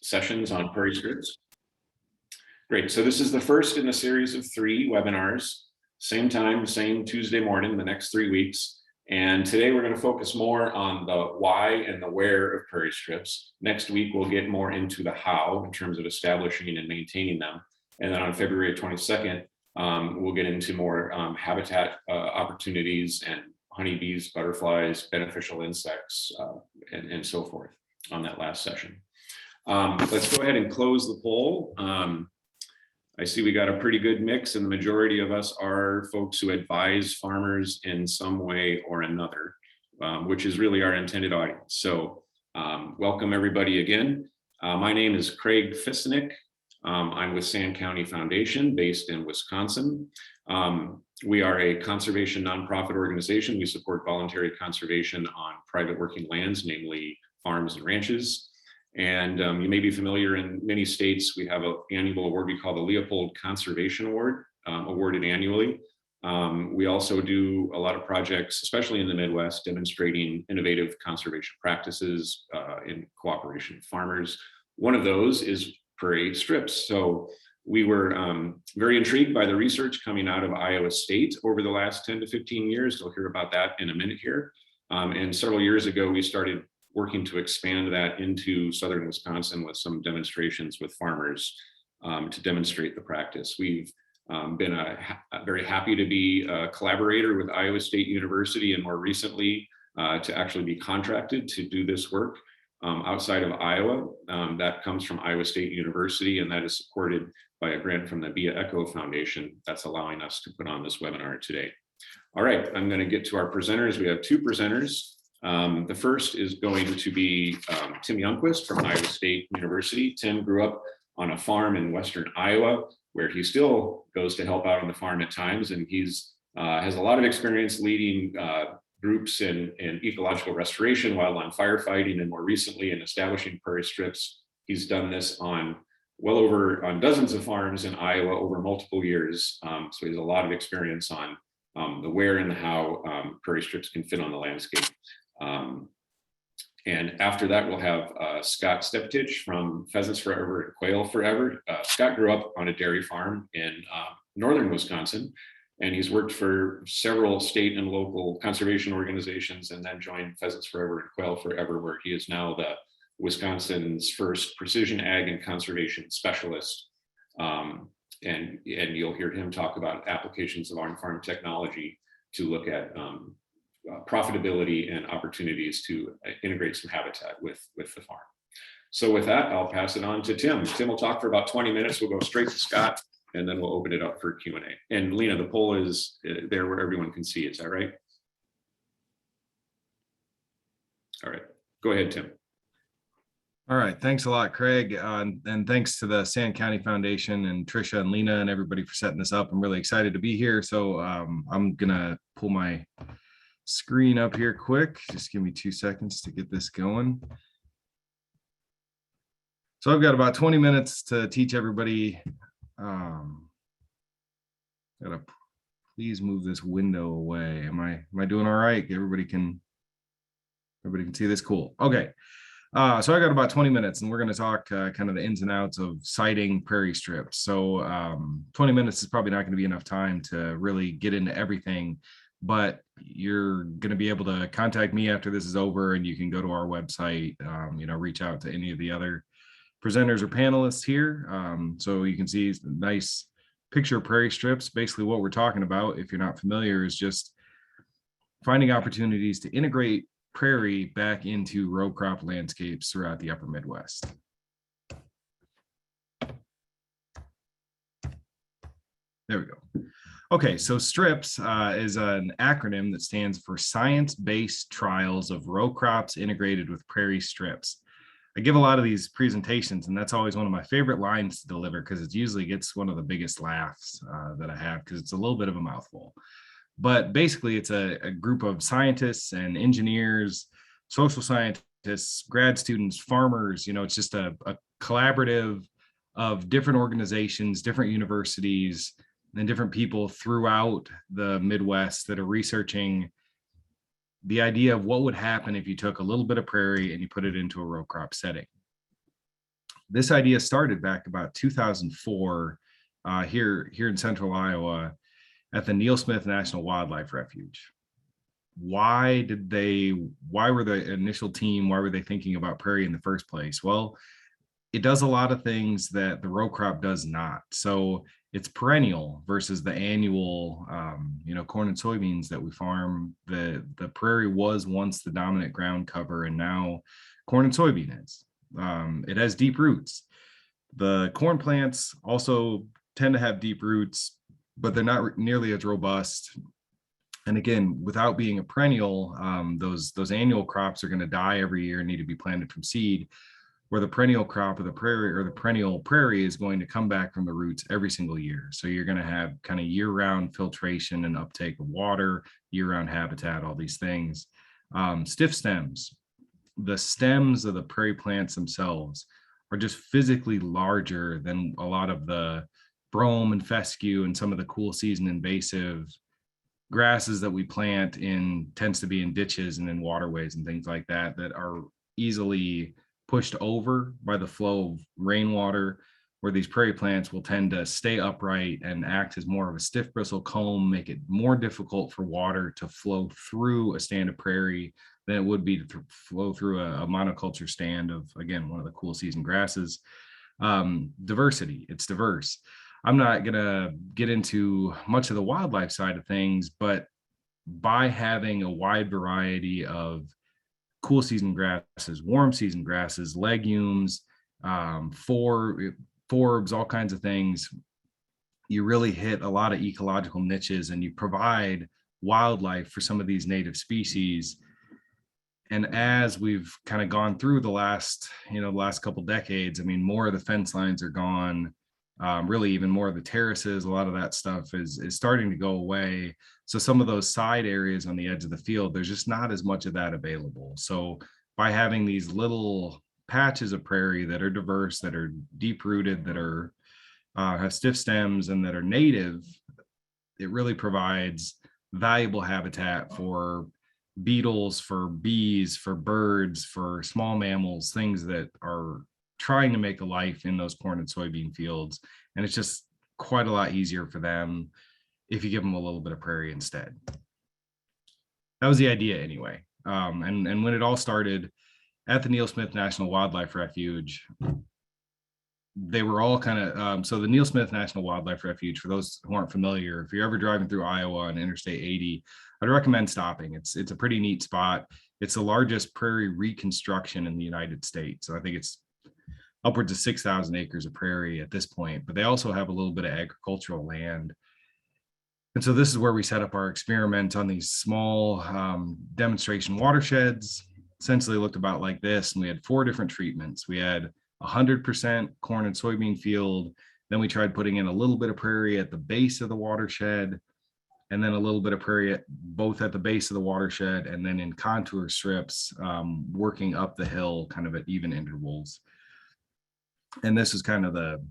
sessions on Prairie Strips. Great, so this is the first in a series of 3 webinars, same time, same Tuesday morning, the next 3 weeks. And today we're going to focus more on the why and the where of Prairie Strips. Next week, we'll get more into the how in terms of establishing and maintaining them. And then on February 22nd, we'll get into more habitat opportunities and honeybees, butterflies, beneficial insects, and so forth on that last session. Let's go ahead and close the poll. I see we got a pretty good mix, and the majority of us are folks who advise farmers in some way or another, which is really our intended audience. So welcome everybody again. My name is Craig Fissenick. I'm with Sand County Foundation based in Wisconsin. We are a conservation nonprofit organization. We support voluntary conservation on private working lands, namely farms and ranches. And you may be familiar, in many states, we have an annual award we call the Leopold Conservation Award, awarded annually. We also do a lot of projects, especially in the Midwest, demonstrating innovative conservation practices in cooperation with farmers. One of those is Prairie Strips. So we were very intrigued by the research coming out of Iowa State over the last 10 to 15 years. You'll hear about that in a minute here. And several years ago, we started working to expand that into southern Wisconsin with some demonstrations with farmers to demonstrate the practice. We've been very happy to be a collaborator with Iowa State University, and more recently to actually be contracted to do this work outside of Iowa. That comes from Iowa State University, and that is supported by a grant from the Via Echo Foundation that's allowing us to put on this webinar today. All right, I'm going to get to our presenters. We have 2 presenters. The first is going to be Tim Younquist from Iowa State University. Tim grew up on a farm in western Iowa, where he still goes to help out on the farm at times, and he's has a lot of experience leading groups in ecological restoration, wildland firefighting, and more recently in establishing Prairie Strips. He's done this on dozens of farms in Iowa over multiple years, so he has a lot of experience on the where and the how Prairie Strips can fit on the landscape. And after that, we'll have Scott Stipetich from Pheasants Forever Quail Forever. Scott grew up on a dairy farm in northern Wisconsin, and he's worked for several state and local conservation organizations, and then joined Pheasants Forever and Quail Forever, where he is now the Wisconsin's first precision ag and conservation specialist. And you'll hear him talk about applications of on-farm technology to look at profitability and opportunities to integrate some habitat with the farm. So with that, I'll pass it on to Tim. Tim will talk for about 20 minutes. We'll go straight to Scott, and then we'll open it up for Q&A. And Lena, the poll is there where everyone can see. Is that right? All right, go ahead, Tim. All right, thanks a lot, Craig. And thanks to the Sand County Foundation and Trisha and Lena and everybody for setting this up. I'm really excited to be here. So I'm gonna pull my screen up here quick. Just give me 2 seconds to get this going. So I've got about 20 minutes to teach everybody. Gotta please move this window away. Am I doing all right? Everybody can see this. Cool. Okay. So I got about 20 minutes, and we're going to talk kind of the ins and outs of siting Prairie Strips. So 20 minutes is probably not going to be enough time to really get into everything, but you're going to be able to contact me after this is over, and you can go to our website, reach out to any of the other presenters or panelists here. So you can see a nice picture of Prairie Strips. Basically what we're talking about, if you're not familiar, is just finding opportunities to integrate prairie back into row crop landscapes throughout the upper Midwest. There we go. Okay, so STRIPS is an acronym that stands for Science-Based Trials of Row Crops Integrated with Prairie Strips. I give a lot of these presentations, and that's always one of my favorite lines to deliver, because it usually gets one of the biggest laughs that I have, because it's a little bit of a mouthful. But basically, it's a group of scientists and engineers, social scientists, grad students, farmers. It's just a collaborative of different organizations, different universities, and different people throughout the Midwest that are researching the idea of what would happen if you took a little bit of prairie and you put it into a row crop setting. This idea started back about 2004 here in central Iowa at the Neal Smith National Wildlife Refuge. Why were the initial team, why were they thinking about prairie in the first place? Well, it does a lot of things that the row crop does not. So it's perennial versus the annual, corn and soybeans that we farm. The prairie was once the dominant ground cover, and now corn and soybean is. It has deep roots. The corn plants also tend to have deep roots, but they're not nearly as robust. And again, without being a perennial, those annual crops are going to die every year and need to be planted from seed, where the perennial crop of the prairie or the perennial prairie is going to come back from the roots every single year. So you're going to have kind of year-round filtration and uptake of water, year-round habitat, all these things. Stiff stems, the stems of the prairie plants themselves are just physically larger than a lot of the brome and fescue and some of the cool season invasive grasses that we plant tends to be in ditches and in waterways and things like that are easily pushed over by the flow of rainwater, where these prairie plants will tend to stay upright and act as more of a stiff bristle comb, make it more difficult for water to flow through a stand of prairie than it would be to flow through a monoculture stand of, again, one of the cool season grasses. Diversity, it's diverse. I'm not going to get into much of the wildlife side of things, but by having a wide variety of cool season grasses, warm season grasses, legumes, forbs, all kinds of things, you really hit a lot of ecological niches, and you provide wildlife for some of these native species. And as we've kind of gone through the last couple decades, I mean, more of the fence lines are gone. Really, even more of the terraces, a lot of that stuff is starting to go away. So some of those side areas on the edge of the field, there's just not as much of that available. So by having these little patches of prairie that are diverse, that are deep rooted, that are have stiff stems and that are native, it really provides valuable habitat for beetles, for bees, for birds, for small mammals, things that are trying to make a life in those corn and soybean fields. And it's just quite a lot easier for them if you give them a little bit of prairie instead. That was the idea anyway. And when it all started at the Neal Smith National Wildlife Refuge, they were all kind of, so the Neal Smith National Wildlife Refuge, for those who aren't familiar, if you're ever driving through Iowa on Interstate 80, I'd recommend stopping. It's a pretty neat spot. It's the largest prairie reconstruction in the United States. So I think it's upwards of 6,000 acres of prairie at this point, but they also have a little bit of agricultural land. And so this is where we set up our experiment on these small demonstration watersheds. Essentially looked about like this, and we had 4 different treatments. We had 100% corn and soybean field. Then we tried putting in a little bit of prairie at the base of the watershed, and then a little bit of prairie both at the base of the watershed and then in contour strips, working up the hill kind of at even intervals. And this is kind of the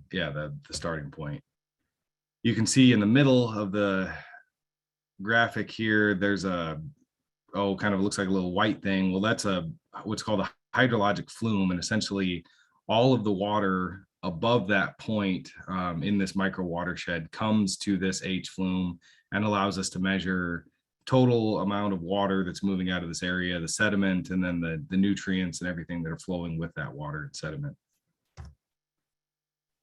starting point. You can see in the middle of the graphic here, there's kind of looks like a little white thing. Well, that's what's called a hydrologic flume, and essentially all of the water above that point in this micro watershed comes to this H flume and allows us to measure total amount of water that's moving out of this area, the sediment, and then the nutrients and everything that are flowing with that water and sediment.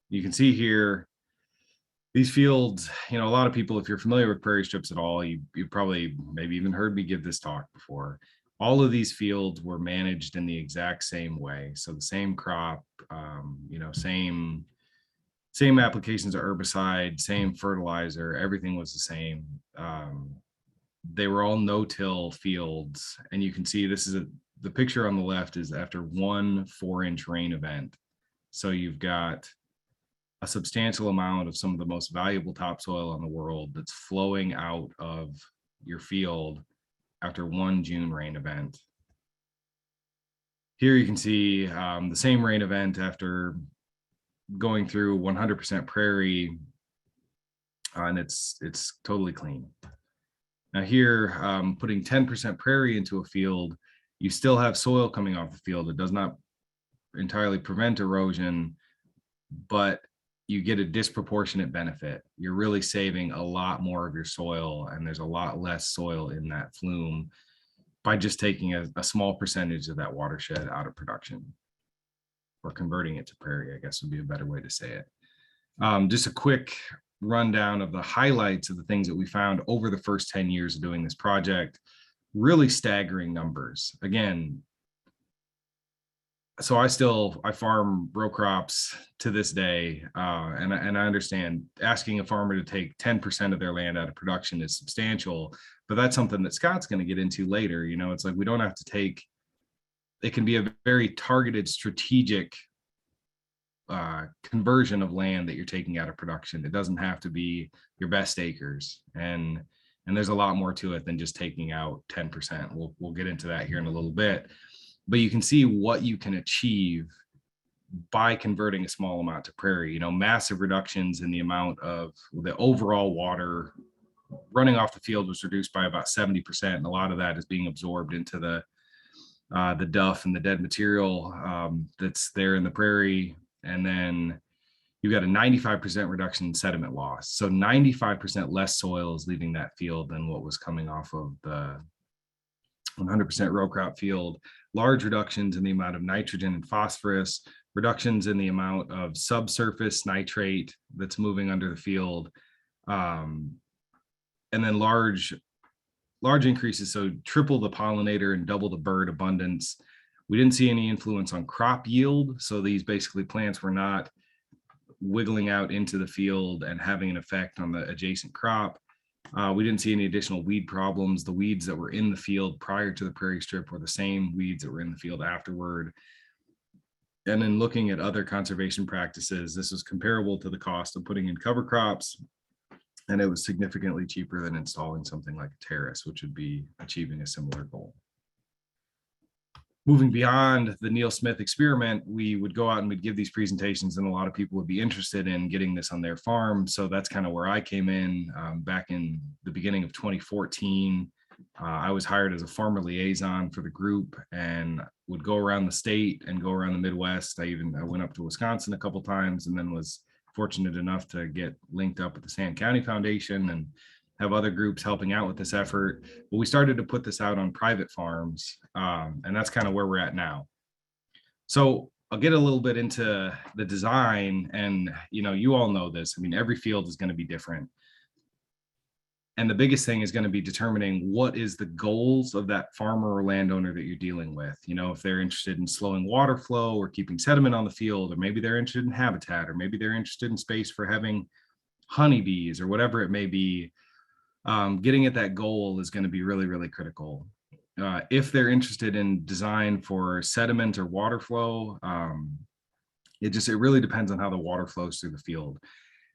You can see here, these fields, a lot of people, if you're familiar with Prairie Strips at all, you probably maybe even heard me give this talk before. All of these fields were managed in the exact same way. So the same crop, same applications of herbicide, same fertilizer, everything was the same. They were all no-till fields. And you can see the picture on the left is after one 4-inch rain event. So you've got a substantial amount of some of the most valuable topsoil in the world that's flowing out of your field after one June rain event. Here you can see the same rain event after going through 100% prairie, and it's totally clean. Now here, putting 10% prairie into a field, you still have soil coming off the field. It does not entirely prevent erosion, but you get a disproportionate benefit. You're really saving a lot more of your soil, and there's a lot less soil in that flume by just taking a small percentage of that watershed out of production, or converting it to prairie, I guess would be a better way to say it. Just a quick rundown of the highlights of the things that we found over the first 10 years of doing this project. Really staggering numbers. Again, so I farm row crops to this day, and I understand asking a farmer to take 10% of their land out of production is substantial, but that's something that Scott's going to get into later. You know, it's like we don't have to take, it can be a very targeted, strategic conversion of land that you're taking out of production. It doesn't have to be your best acres, and there's a lot more to it than just taking out 10%. We'll get into that here in a little bit. But you can see what you can achieve by converting a small amount to prairie. You know, massive reductions in the amount of the overall water running off the field was reduced by about 70%. And a lot of that is being absorbed into the duff and the dead material that's there in the prairie. And then you've got a 95% reduction in sediment loss. So 95% less soil is leaving that field than what was coming off of the 100% row crop field. Large reductions in the amount of nitrogen and phosphorus, reductions in the amount of subsurface nitrate that's moving under the field, and then large increases. So triple the pollinator and double the bird abundance. We didn't see any influence on crop yield. So these basically plants were not wiggling out into the field and having an effect on the adjacent crop. We didn't see any additional weed problems. The weeds that were in the field prior to the prairie strip were the same weeds that were in the field afterward. And then looking at other conservation practices, this was comparable to the cost of putting in cover crops, and it was significantly cheaper than installing something like a terrace, which would be achieving a similar goal. Moving beyond the Neal Smith experiment, we would go out and we'd give these presentations, and a lot of people would be interested in getting this on their farm. So that's kind of where I came in back in the beginning of 2014. I was hired as a farmer liaison for the group and would go around the state and go around the Midwest. I went up to Wisconsin a couple times, and then was fortunate enough to get linked up with the Sand County Foundation and have other groups helping out with this effort. But we started to put this out on private farms, and that's kind of where we're at now. So I'll get a little bit into the design, and you all know this. I mean, every field is going to be different. And the biggest thing is going to be determining what is the goals of that farmer or landowner that you're dealing with. If they're interested in slowing water flow or keeping sediment on the field, or maybe they're interested in habitat, or maybe they're interested in space for having honeybees, or whatever it may be. Getting at that goal is going to be really, really critical. If they're interested in design for sediment or water flow, it really depends on how the water flows through the field.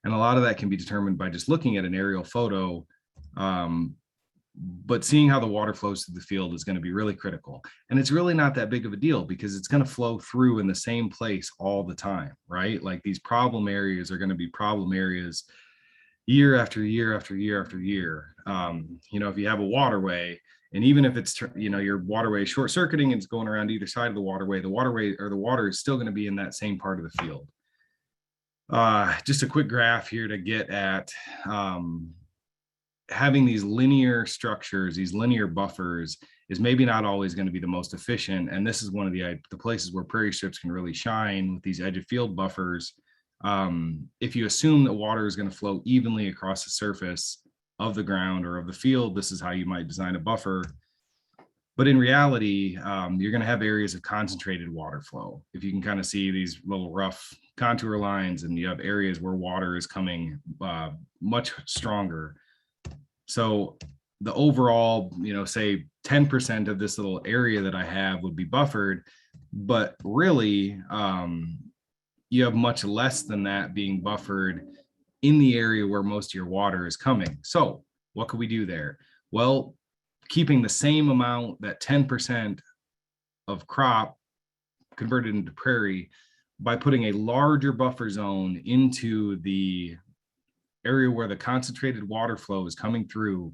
And a lot of that can be determined by just looking at an aerial photo. But seeing how the water flows through the field is going to be really critical. And it's really not that big of a deal, because it's going to flow through in the same place all the time, right? Like, these problem areas are going to be problem areas year after year after year after year. If you have a waterway, and even if it's, your waterway is short circuiting and it's going around either side of the waterway or the water is still going to be in that same part of the field. Just a quick graph here to get at having these linear structures, these linear buffers, is maybe not always going to be the most efficient. And this is one of the places where prairie strips can really shine with these edge of field buffers. If you assume that water is going to flow evenly across the surface of the ground or of the field, this is how you might design a buffer. But in reality, you're going to have areas of concentrated water flow. If you can kind of see these little rough contour lines, and you have areas where water is coming much stronger. So the overall, say 10% of this little area that I have would be buffered, but really, you have much less than that being buffered in the area where most of your water is coming. So what could we do there? Well, keeping the same amount, that 10% of crop converted into prairie, by putting a larger buffer zone into the area where the concentrated water flow is coming through.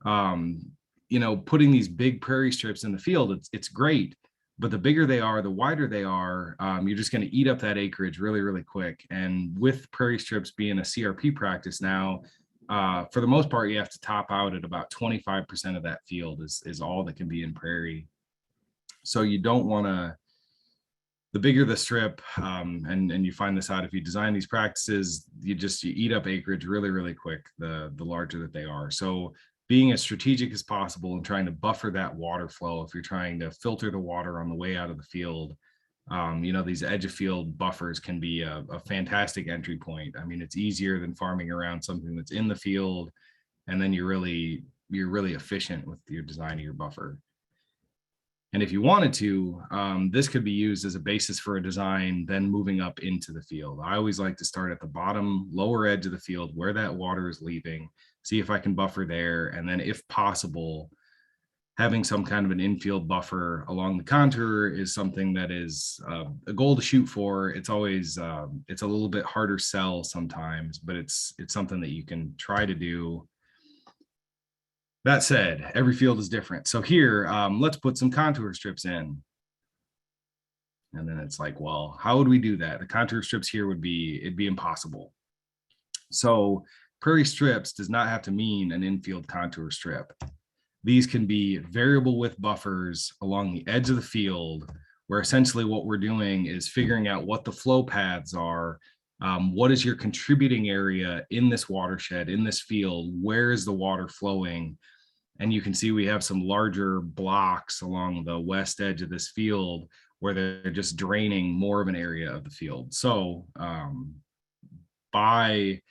Putting these big prairie strips in the field, it's great, But the bigger they are, the wider they are, you're just going to eat up that acreage really, really quick. And with prairie strips being a CRP practice now, for the most part, you have to top out at about 25% of that field is all that can be in prairie. So you don't want to, the bigger the strip, and you find this out if you design these practices, you eat up acreage really, really quick, the larger that they are. So being as strategic as possible and trying to buffer that water flow, if you're trying to filter the water on the way out of the field, these edge of field buffers can be a fantastic entry point. I mean, it's easier than farming around something that's in the field, and then you're really efficient with your design of your buffer. And if you wanted to, this could be used as a basis for a design, then moving up into the field. I always like to start at the bottom, lower edge of the field where that water is leaving, see if I can buffer there. And then if possible, having some kind of an infield buffer along the contour is something that is a goal to shoot for. It's always, it's a little bit harder sell sometimes, but it's something that you can try to do. That said, every field is different. So here, let's put some contour strips in. And then it's like, well, how would we do that? The contour strips here it'd be impossible. So prairie strips does not have to mean an infield contour strip. These can be variable width buffers along the edge of the field, where essentially what we're doing is figuring out what the flow paths are. What is your contributing area in this watershed, in this field? Where is the water flowing? And you can see we have some larger blocks along the west edge of this field where they're just draining more of an area of the field. So by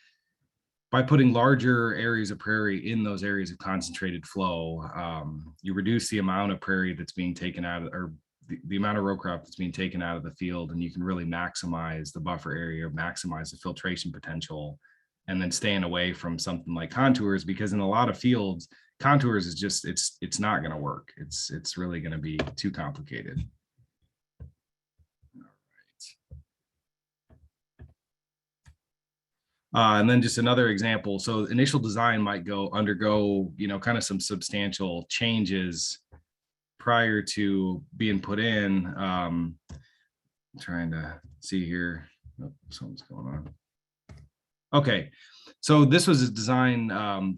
putting larger areas of prairie in those areas of concentrated flow, you reduce the amount of prairie that's being taken out of, or the amount of row crop that's being taken out of the field, and you can really maximize the buffer area, maximize the filtration potential, and then staying away from something like contours, because in a lot of fields, contours is just, it's not going to work. It's really going to be too complicated. And then just another example. So initial design might undergo, kind of some substantial changes prior to being put in. Trying to see here. Oh, something's going on. Okay. So this was a design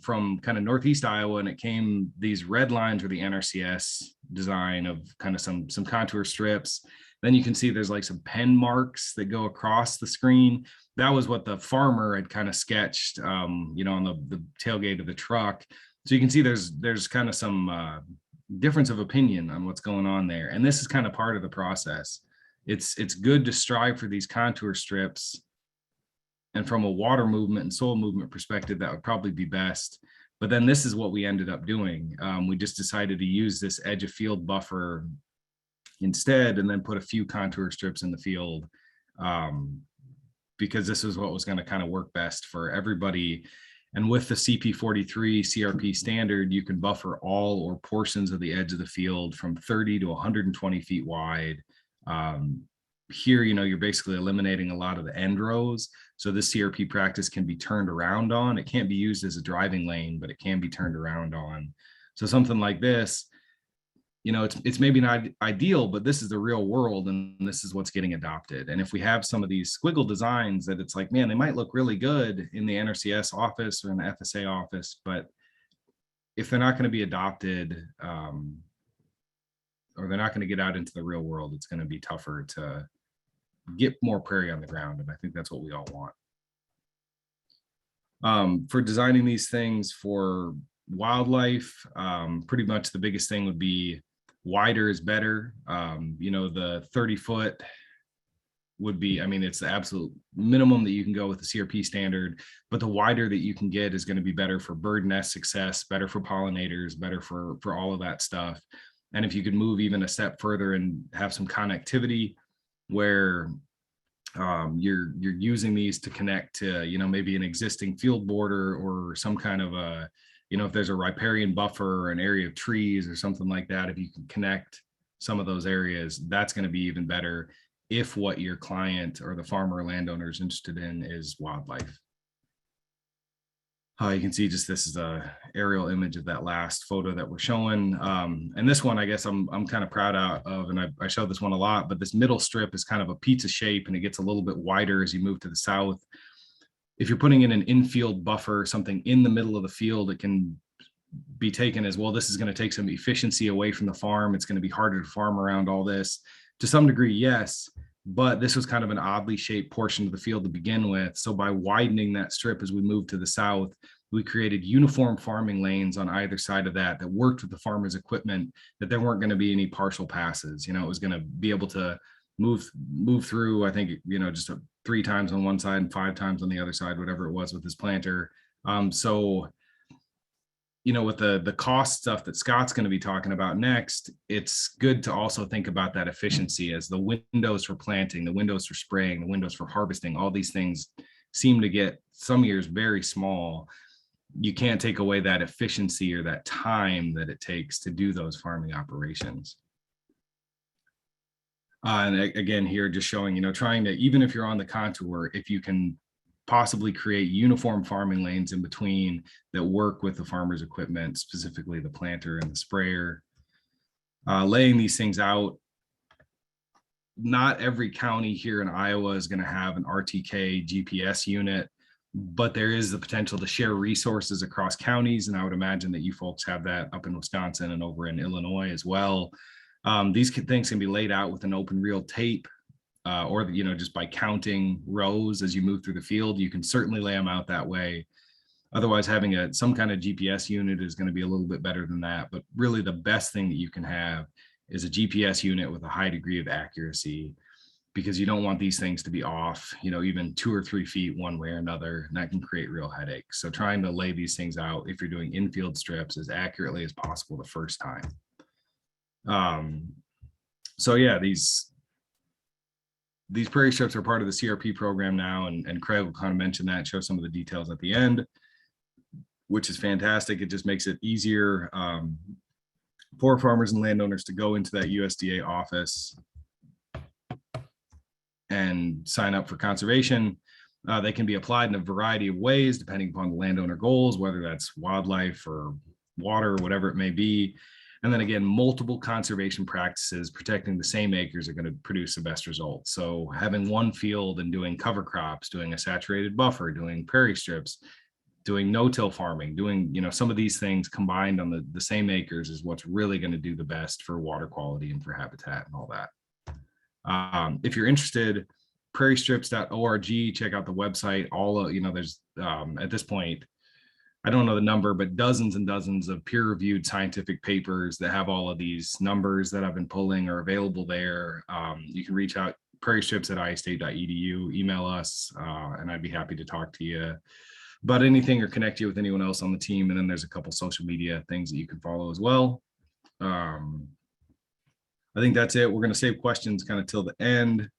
from kind of Northeast Iowa, and it came, these red lines were the NRCS design of kind of some contour strips. Then you can see there's like some pen marks that go across the screen. That was what the farmer had kind of sketched, on the tailgate of the truck. So you can see there's kind of some difference of opinion on what's going on there. And this is kind of part of the process. It's good to strive for these contour strips. And from a water movement and soil movement perspective, that would probably be best. But then this is what we ended up doing. We just decided to use this edge of field buffer instead, and then put a few contour strips in the field, because this is what was going to kind of work best for everybody. And with the CP43 CRP standard, you can buffer all or portions of the edge of the field from 30 to 120 feet wide. Here, you're basically eliminating a lot of the end rows. So this CRP practice can be turned around on. It can't be used as a driving lane, but it can be turned around on. So something like this, it's maybe not ideal, but this is the real world, and this is what's getting adopted. And if we have some of these squiggle designs that it's like, man, they might look really good in the NRCS office or in the FSA office, but if they're not going to be adopted, or they're not going to get out into the real world, it's going to be tougher to get more prairie on the ground. And I think that's what we all want. For designing these things for wildlife, pretty much the biggest thing would be wider is better. The 30-foot would be, it's the absolute minimum that you can go with the CRP standard, but the wider that you can get is going to be better for bird nest success, better for pollinators, better for all of that stuff. And if you could move even a step further and have some connectivity where you're using these to connect to, maybe an existing field border or some kind of a, if there's a riparian buffer or an area of trees or something like that, if you can connect some of those areas, that's going to be even better if what your client or the farmer or landowner is interested in is wildlife. You can see just this is a aerial image of that last photo that we're showing. And this one, I guess I'm kind of proud of, and I show this one a lot, but this middle strip is kind of a pizza shape and it gets a little bit wider as you move to the south. If you're putting in an infield buffer, something in the middle of the field, it can be taken as, well, this is going to take some efficiency away from the farm. It's going to be harder to farm around all this. To some degree, yes, but this was kind of an oddly shaped portion of the field to begin with. So by widening that strip as we moved to the south, we created uniform farming lanes on either side of that worked with the farmer's equipment, that there weren't going to be any partial passes. You know, it was going to be able to move through, I think, you know, just 3 times on one side and 5 times on the other side, whatever it was with this planter. So, you know, with the cost stuff that Scott's going to be talking about next, it's good to also think about that efficiency, as the windows for planting, the windows for spraying, the windows for harvesting, all these things seem to get some years very small. You can't take away that efficiency or that time that it takes to do those farming operations. And again, here just showing, you know, trying to, even if you're on the contour, if you can possibly create uniform farming lanes in between that work with the farmer's equipment, specifically the planter and the sprayer. Laying these things out. Not every county here in Iowa is going to have an RTK GPS unit, but there is the potential to share resources across counties. And I would imagine that you folks have that up in Wisconsin and over in Illinois as well. These things can be laid out with an open reel tape. Or, you know, just by counting rows as you move through the field, you can certainly lay them out that way. Otherwise, having some kind of GPS unit is going to be a little bit better than that. But really, the best thing that you can have is a GPS unit with a high degree of accuracy, because you don't want these things to be off, you know, even 2 or 3 feet one way or another, and that can create real headaches. So trying to lay these things out, if you're doing infield strips, as accurately as possible the first time. So yeah, these Prairie Strips are part of the CRP program now, and Craig will kind of mention that, show some of the details at the end, which is fantastic. It just makes it easier for farmers and landowners to go into that USDA office and sign up for conservation. They can be applied in a variety of ways, depending upon the landowner goals, whether that's wildlife or water, or whatever it may be. And then again, multiple conservation practices protecting the same acres are going to produce the best results. So having one field and doing cover crops, doing a saturated buffer, doing prairie strips, doing no-till farming, doing, you know, some of these things combined on the same acres is what's really going to do the best for water quality and for habitat and all that. If you're interested, prairiestrips.org, check out the website. You know, there's at this point, I don't know the number, but dozens and dozens of peer-reviewed scientific papers that have all of these numbers that I've been pulling are available there. You can reach out, prairiestrips@iastate.edu, email us, and I'd be happy to talk to you about anything or connect you with anyone else on the team. And then there's a couple social media things that you can follow as well. I think that's it. We're going to save questions kind of till the end.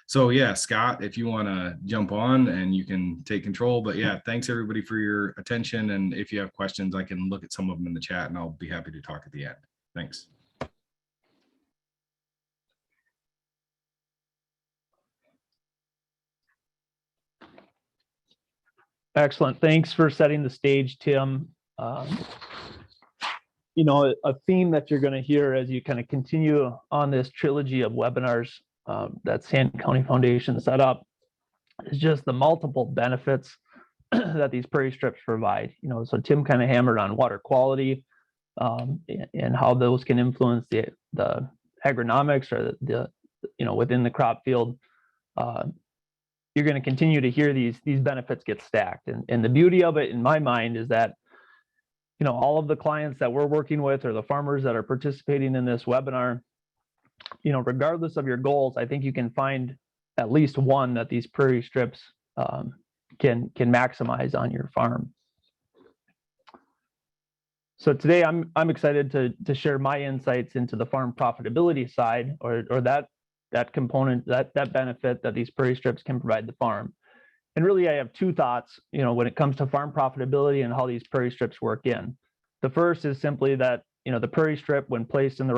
So yeah, Scott, if you want to jump on and you can take control, but yeah, thanks everybody for your attention. And if you have questions, I can look at some of them in the chat and I'll be happy to talk at the end. Thanks. Excellent. Thanks for setting the stage, Tim. You know, a theme that you're going to hear as you kind of continue on this trilogy of webinars that Sand County Foundation set up is just the multiple benefits that these prairie strips provide. You know, so Tim kind of hammered on water quality and how those can influence the agronomics or the you know, within the crop field. You're going to continue to hear these benefits get stacked, and the beauty of it in my mind is that, you know, all of the clients that we're working with or the farmers that are participating in this webinar, you know, regardless of your goals, I think you can find at least one that these prairie strips can maximize on your farm. So today I'm excited to share my insights into the farm profitability side, or that component, that benefit that these prairie strips can provide the farm. And really, I have 2 thoughts, you know, when it comes to farm profitability and how these prairie strips work in. The first is simply that, you know, the prairie strip, when placed in the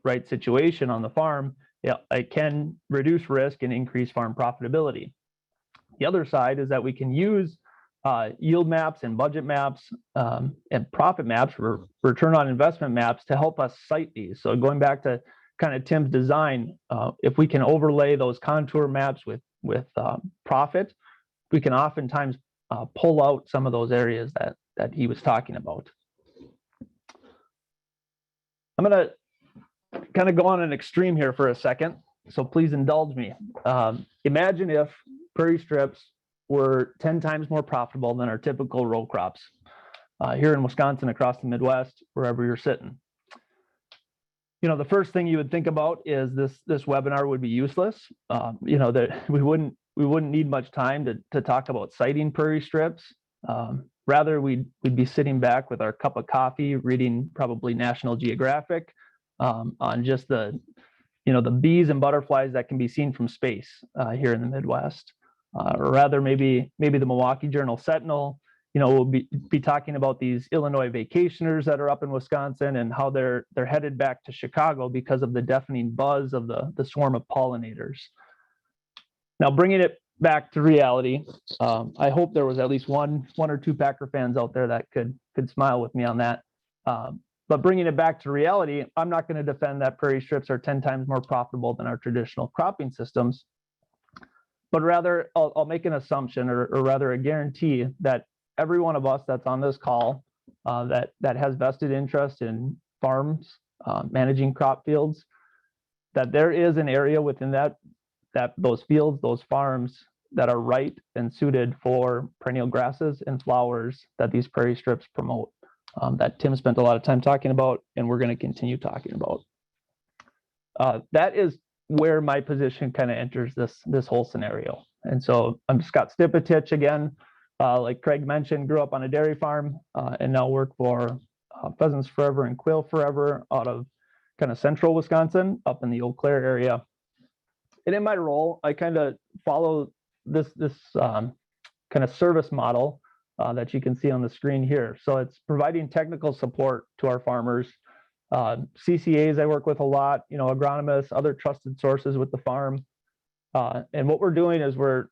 right situation on the farm, yeah, it can reduce risk and increase farm profitability. The other side is that we can use yield maps and budget maps and profit maps or return on investment maps to help us cite these. So going back to kind of Tim's design, if we can overlay those contour maps with profit, we can oftentimes pull out some of those areas that he was talking about. I'm going to kind of go on an extreme here for a second, so please indulge me. Imagine if prairie strips were 10 times more profitable than our typical row crops here in Wisconsin, across the Midwest, wherever you're sitting. You know, the first thing you would think about is this webinar would be useless. You know, that we wouldn't need much time to talk about citing prairie strips. Rather, we'd be sitting back with our cup of coffee, reading probably National Geographic on just the bees and butterflies that can be seen from space here in the Midwest. Or rather, maybe the Milwaukee Journal Sentinel, you know, we'll be talking about these Illinois vacationers that are up in Wisconsin and how they're headed back to Chicago because of the deafening buzz of the swarm of pollinators. Now, bringing it back to reality, I hope there was at least one or two Packer fans out there that could smile with me on that. But bringing it back to reality, I'm not going to defend that prairie strips are 10 times more profitable than our traditional cropping systems, but rather I'll make an assumption or rather a guarantee that every one of us that's on this call that has vested interest in farms, managing crop fields, that there is an area within those fields, those farms that are right and suited for perennial grasses and flowers that these prairie strips promote, that Tim spent a lot of time talking about, and we're going to continue talking about. That is where my position kind of enters this whole scenario. And so I'm Scott Stipetich again, like Craig mentioned, grew up on a dairy farm and now work for Pheasants Forever and Quail Forever out of kind of central Wisconsin, up in the Eau Claire area. And in my role, I kind of follow this kind of service model that you can see on the screen here. So it's providing technical support to our farmers. CCAs I work with a lot, you know, agronomists, other trusted sources with the farm. And what we're doing is we're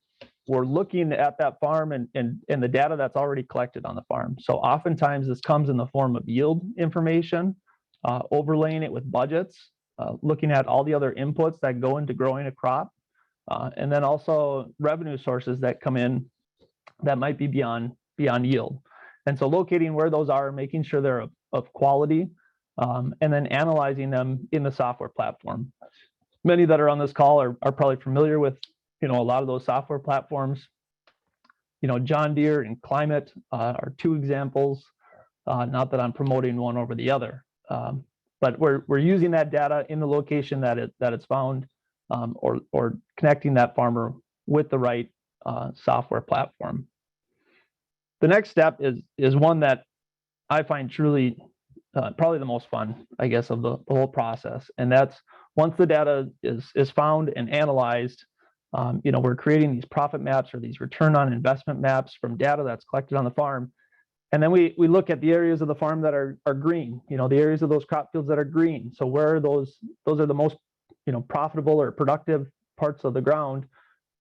looking at that farm and the data that's already collected on the farm. So oftentimes this comes in the form of yield information, overlaying it with budgets, looking at all the other inputs that go into growing a crop, and then also revenue sources that come in that might be beyond yield. And so locating where those are, making sure they're of quality, and then analyzing them in the software platform. Many that are on this call are probably familiar with, you know, a lot of those software platforms. You know, John Deere and Climate are two examples. Not that I'm promoting one over the other, but we're using that data in the location that it's found, or connecting that farmer with the right software platform. The next step is one that I find truly probably the most fun, I guess, of the whole process, and that's once the data is found and analyzed. You know, we're creating these profit maps or these return on investment maps from data that's collected on the farm. And then we look at the areas of the farm that are green, you know, the areas of those crop fields that are green. So where are those are the most, you know, profitable or productive parts of the ground.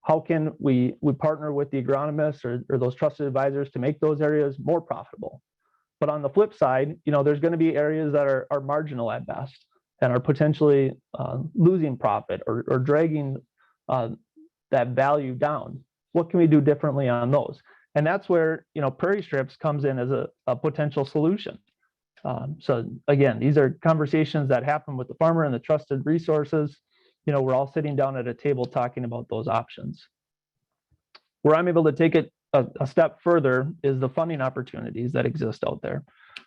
How can we partner with the agronomists or those trusted advisors to make those areas more profitable? But on the flip side, you know, there's going to be areas that are marginal at best and are potentially losing profit or dragging that value down. What can we do differently on those? And that's where, you know, prairie strips comes in as a potential solution. So again, these are conversations that happen with the farmer and the trusted resources. You know, we're all sitting down at a table talking about those options. Where I'm able to take it a step further is the funding opportunities that exist out there.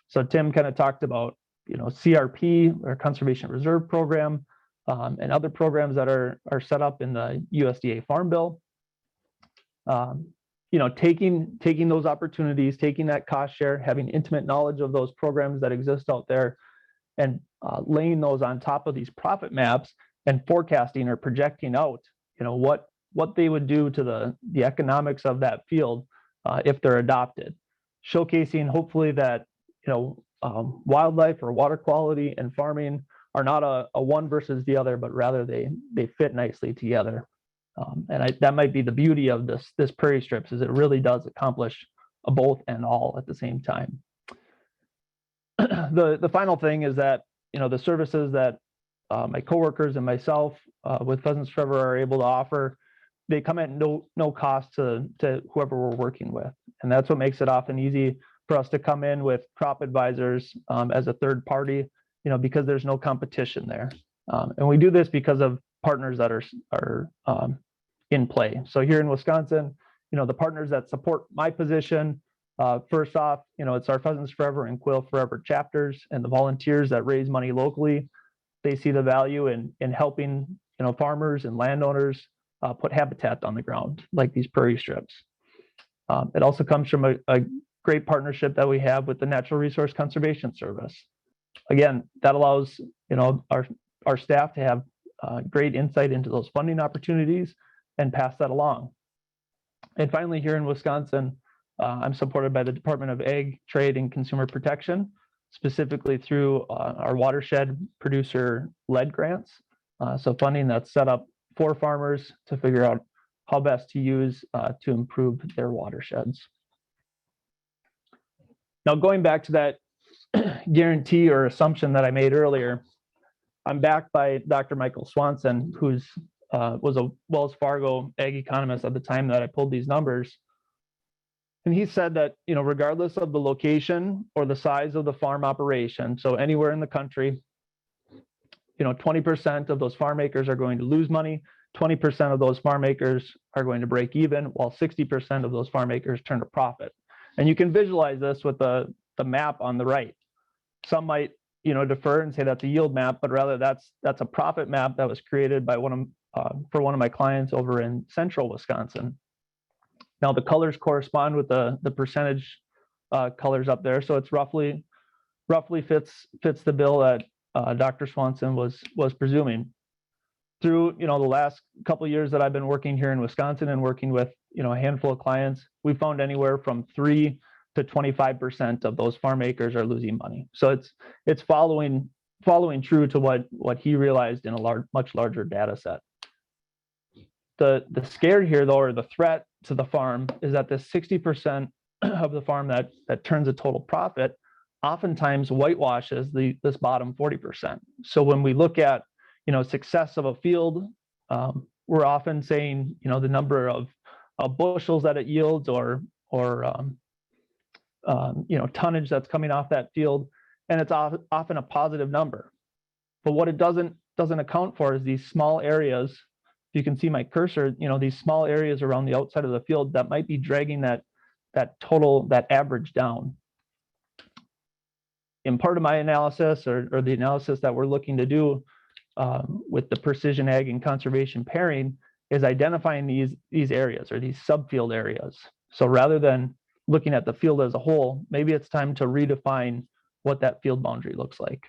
So Tim kind of talked about, you know, CRP, or Conservation Reserve Program, and other programs that are set up in the USDA Farm Bill. You know, taking those opportunities, taking that cost share, having intimate knowledge of those programs that exist out there, and laying those on top of these profit maps and forecasting or projecting out, you know, what they would do to the economics of that field if they're adopted, showcasing hopefully that, you know, wildlife or water quality and farming are not a one versus the other, but rather they fit nicely together. And that might be the beauty of this prairie strips, is it really does accomplish a both and all at the same time. The final thing is that, you know, the services that my coworkers and myself with Pheasants Forever are able to offer, they come at no cost to whoever we're working with. And that's what makes it often easy for us to come in with crop advisors as a third party, you know, because there's no competition there. And we do this because of partners that are in play. So here in Wisconsin, you know, the partners that support my position, first off, you know, it's our Pheasants Forever and Quail Forever chapters and the volunteers that raise money locally. They see the value in helping, you know, farmers and landowners put habitat on the ground, like these prairie strips. It also comes from a great partnership that we have with the Natural Resource Conservation Service. Again, that allows, you know, our staff to have great insight into those funding opportunities and pass that along. And finally, here in Wisconsin, I'm supported by the Department of Ag, Trade, and Consumer Protection, specifically through our watershed producer lead grants. So funding that's set up for farmers to figure out how best to use to improve their watersheds. Now, going back to that guarantee or assumption that I made earlier, I'm backed by Dr. Michael Swanson, who's was a Wells Fargo ag economist at the time that I pulled these numbers. And he said that, you know, regardless of the location or the size of the farm operation, so anywhere in the country, you know, 20% of those farm acres are going to lose money, 20% of those farm acres are going to break even, while 60% of those farm acres turn a profit. And you can visualize this with the map on the right. Some might, you know, defer and say that's a yield map, but rather that's a profit map that was created by for one of my clients over in central Wisconsin. Now the colors correspond with the percentage colors up there, so it's roughly fits the bill that Dr. Swanson was presuming. Through, you know, the last couple of years that I've been working here in Wisconsin and working with, you know, a handful of clients, we found anywhere from 3 to 25% of those farm acres are losing money. So it's following true to what he realized in a much larger data set. The scare here, though, or the threat to the farm, is that the 60% of the farm that turns a total profit oftentimes whitewashes this bottom 40%. So when we look at, you know, success of a field, we're often saying, you know, the number of bushels that it yields or you know, tonnage that's coming off that field, and it's often a positive number. But what it doesn't account for is these small areas. If you can see my cursor, you know, these small areas around the outside of the field that might be dragging that average down. In part of my analysis or the analysis that we're looking to do with the precision ag and conservation pairing is identifying these areas or these subfield areas. So rather than looking at the field as a whole, maybe it's time to redefine what that field boundary looks like.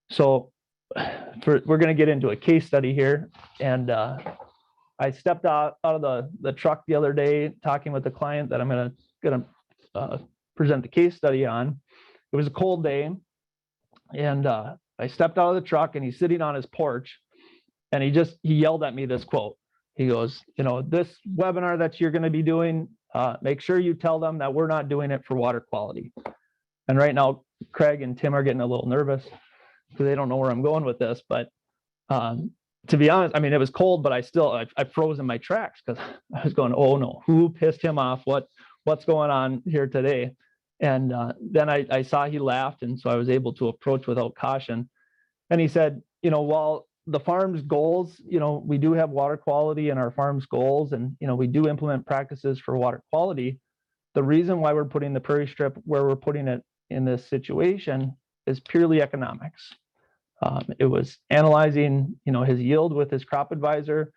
So we're going to get into a case study here, and I stepped out of the truck the other day talking with the client that I'm going to present the case study on. It was a cold day, and I stepped out of the truck, and he's sitting on his porch, and he yelled at me this quote. He goes, you know, this webinar that you're going to be doing, make sure you tell them that we're not doing it for water quality. And right now, Craig and Tim are getting a little nervous because they don't know where I'm going with this. But to be honest, I mean, it was cold, but I froze in my tracks because I was going, oh no, who pissed him off? What's going on here today? And then I saw he laughed, and so I was able to approach without caution. And he said, you know, while the farm's goals, you know, we do have water quality in our farm's goals, and, you know, we do implement practices for water quality. The reason why we're putting the prairie strip where we're putting it in this situation is purely economics. It was analyzing, you know, his yield with his crop advisor,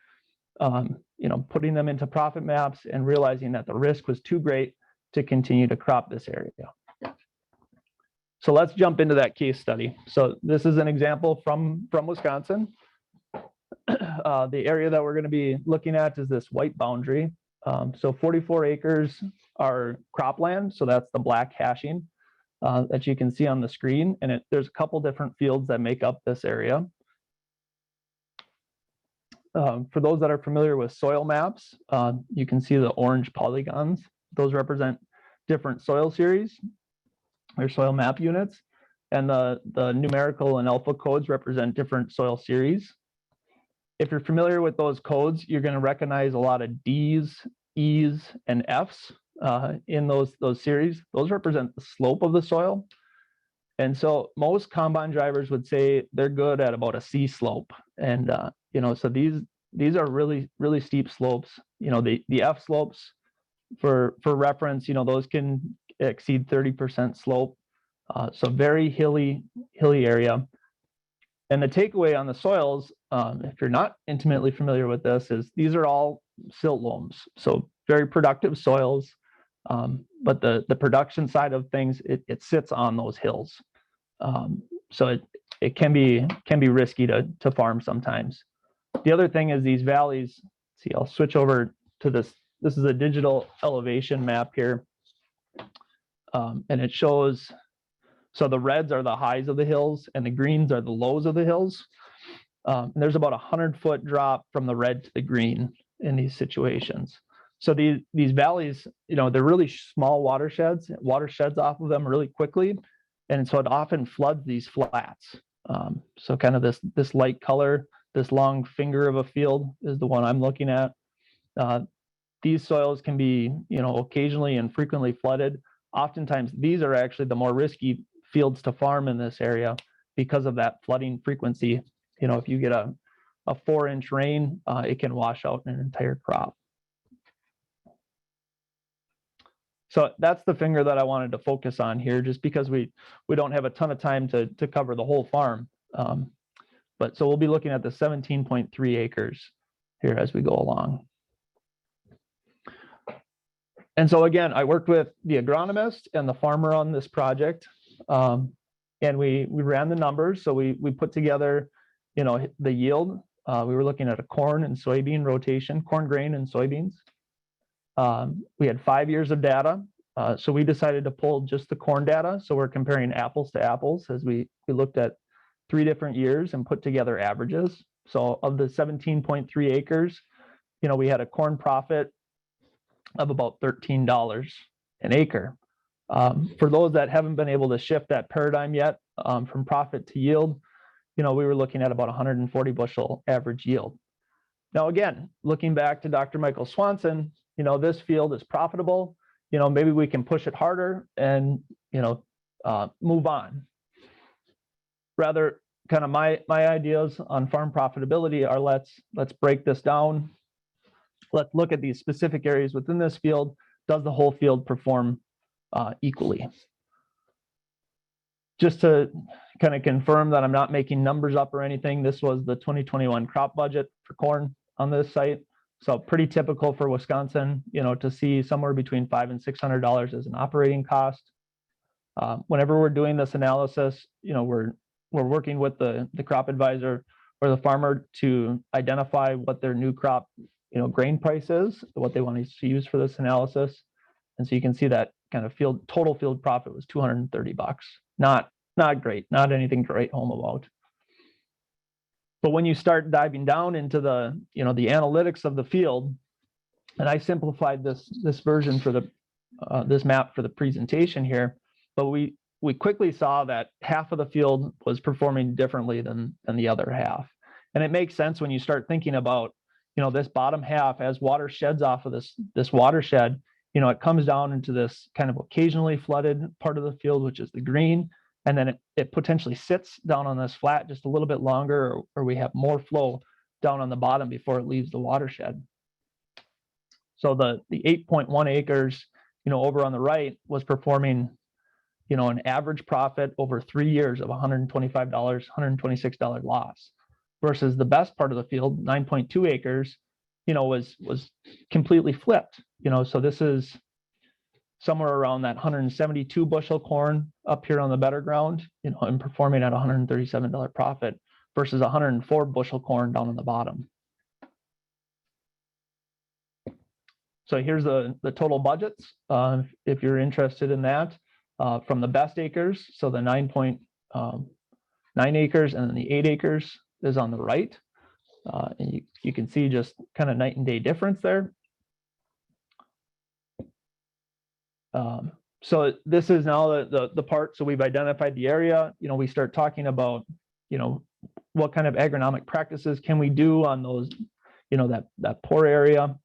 you know, putting them into profit maps and realizing that the risk was too great to continue to crop this area. So let's jump into that case study. So this is an example from Wisconsin. The area that we're going to be looking at is this white boundary. So 44 acres are cropland. So that's the black hashing that you can see on the screen. And there's a couple different fields that make up this area. For those that are familiar with soil maps, you can see the orange polygons. Those represent different soil series or soil map units. And the numerical and alpha codes represent different soil series. If you're familiar with those codes, you're going to recognize a lot of D's, E's, and F's in those series. Those represent the slope of the soil. And so most combine drivers would say they're good at about a C slope. And, so these are really, really steep slopes. The F slopes, for reference, those can exceed 30% slope. So very hilly area. And the takeaway on the soils, if you're not intimately familiar with this, is these are all silt loams. So very productive soils, but the production side of things, it sits on those hills. So it can be risky to farm sometimes. The other thing is these valleys. See, I'll switch over to this. This is a digital elevation map here. And it shows, so the reds are the highs of the hills and the greens are the lows of the hills. And there's about 100-foot drop from the red to the green in these situations. So these valleys, they're really small watersheds. Water sheds off of them really quickly. And so it often floods these flats. So kind of this light color, this long finger of a field is the one I'm looking at. These soils can be, occasionally and frequently flooded. Oftentimes, these are actually the more risky fields to farm in this area because of that flooding frequency. If you get a 4-inch rain, it can wash out an entire crop. So that's the finger that I wanted to focus on here, just because we don't have a ton of time to cover the whole farm. But so we'll be looking at the 17.3 acres here as we go along. And so again, I worked with the agronomist and the farmer on this project, and we ran the numbers. So we put together, the yield. We were looking at a corn and soybean rotation, corn grain and soybeans. We had 5 years of data. So we decided to pull just the corn data. So we're comparing apples to apples as we looked at 3 different years and put together averages. So of the 17.3 acres, we had a corn profit of about $13 an acre. For those that haven't been able to shift that paradigm yet, from profit to yield, we were looking at about 140 bushel average yield. Now, again, looking back to Dr. Michael Swanson, this field is profitable. Maybe we can push it harder and, move on. Rather, kind of my ideas on farm profitability are let's break this down. Let's look at these specific areas within this field. Does the whole field perform equally? Just to kind of confirm that I'm not making numbers up or anything, this was the 2021 crop budget for corn on this site. So pretty typical for Wisconsin, to see somewhere between $500 and $600 as an operating cost. Whenever we're doing this analysis, we're working with the crop advisor or the farmer to identify what their new crop grain price is, what they want to use for this analysis. And so you can see that kind of total field profit was $230. Not great, not anything to write home about. But when you start diving down into the analytics of the field, and I simplified this version for this map for the presentation here, but we quickly saw that half of the field was performing differently than the other half. And it makes sense when you start thinking about this bottom half, as water sheds off of this watershed, it comes down into this kind of occasionally flooded part of the field, which is the green. And then it potentially sits down on this flat just a little bit longer, or we have more flow down on the bottom before it leaves the watershed. So the 8.1 acres, over on the right was performing, an average profit over 3 years of $125, $126 loss, versus the best part of the field, 9.2 acres, was completely flipped. So this is somewhere around that 172 bushel corn up here on the better ground, and performing at $137 profit versus 104 bushel corn down on the bottom. So here's the total budgets, if you're interested in that, from the best acres. So the 9.9 acres and then the 8 acres is on the right. And you can see just kind of night and day difference there. So this is now the part. So we've identified the area. We start talking about, what kind of agronomic practices can we do on those, that poor area.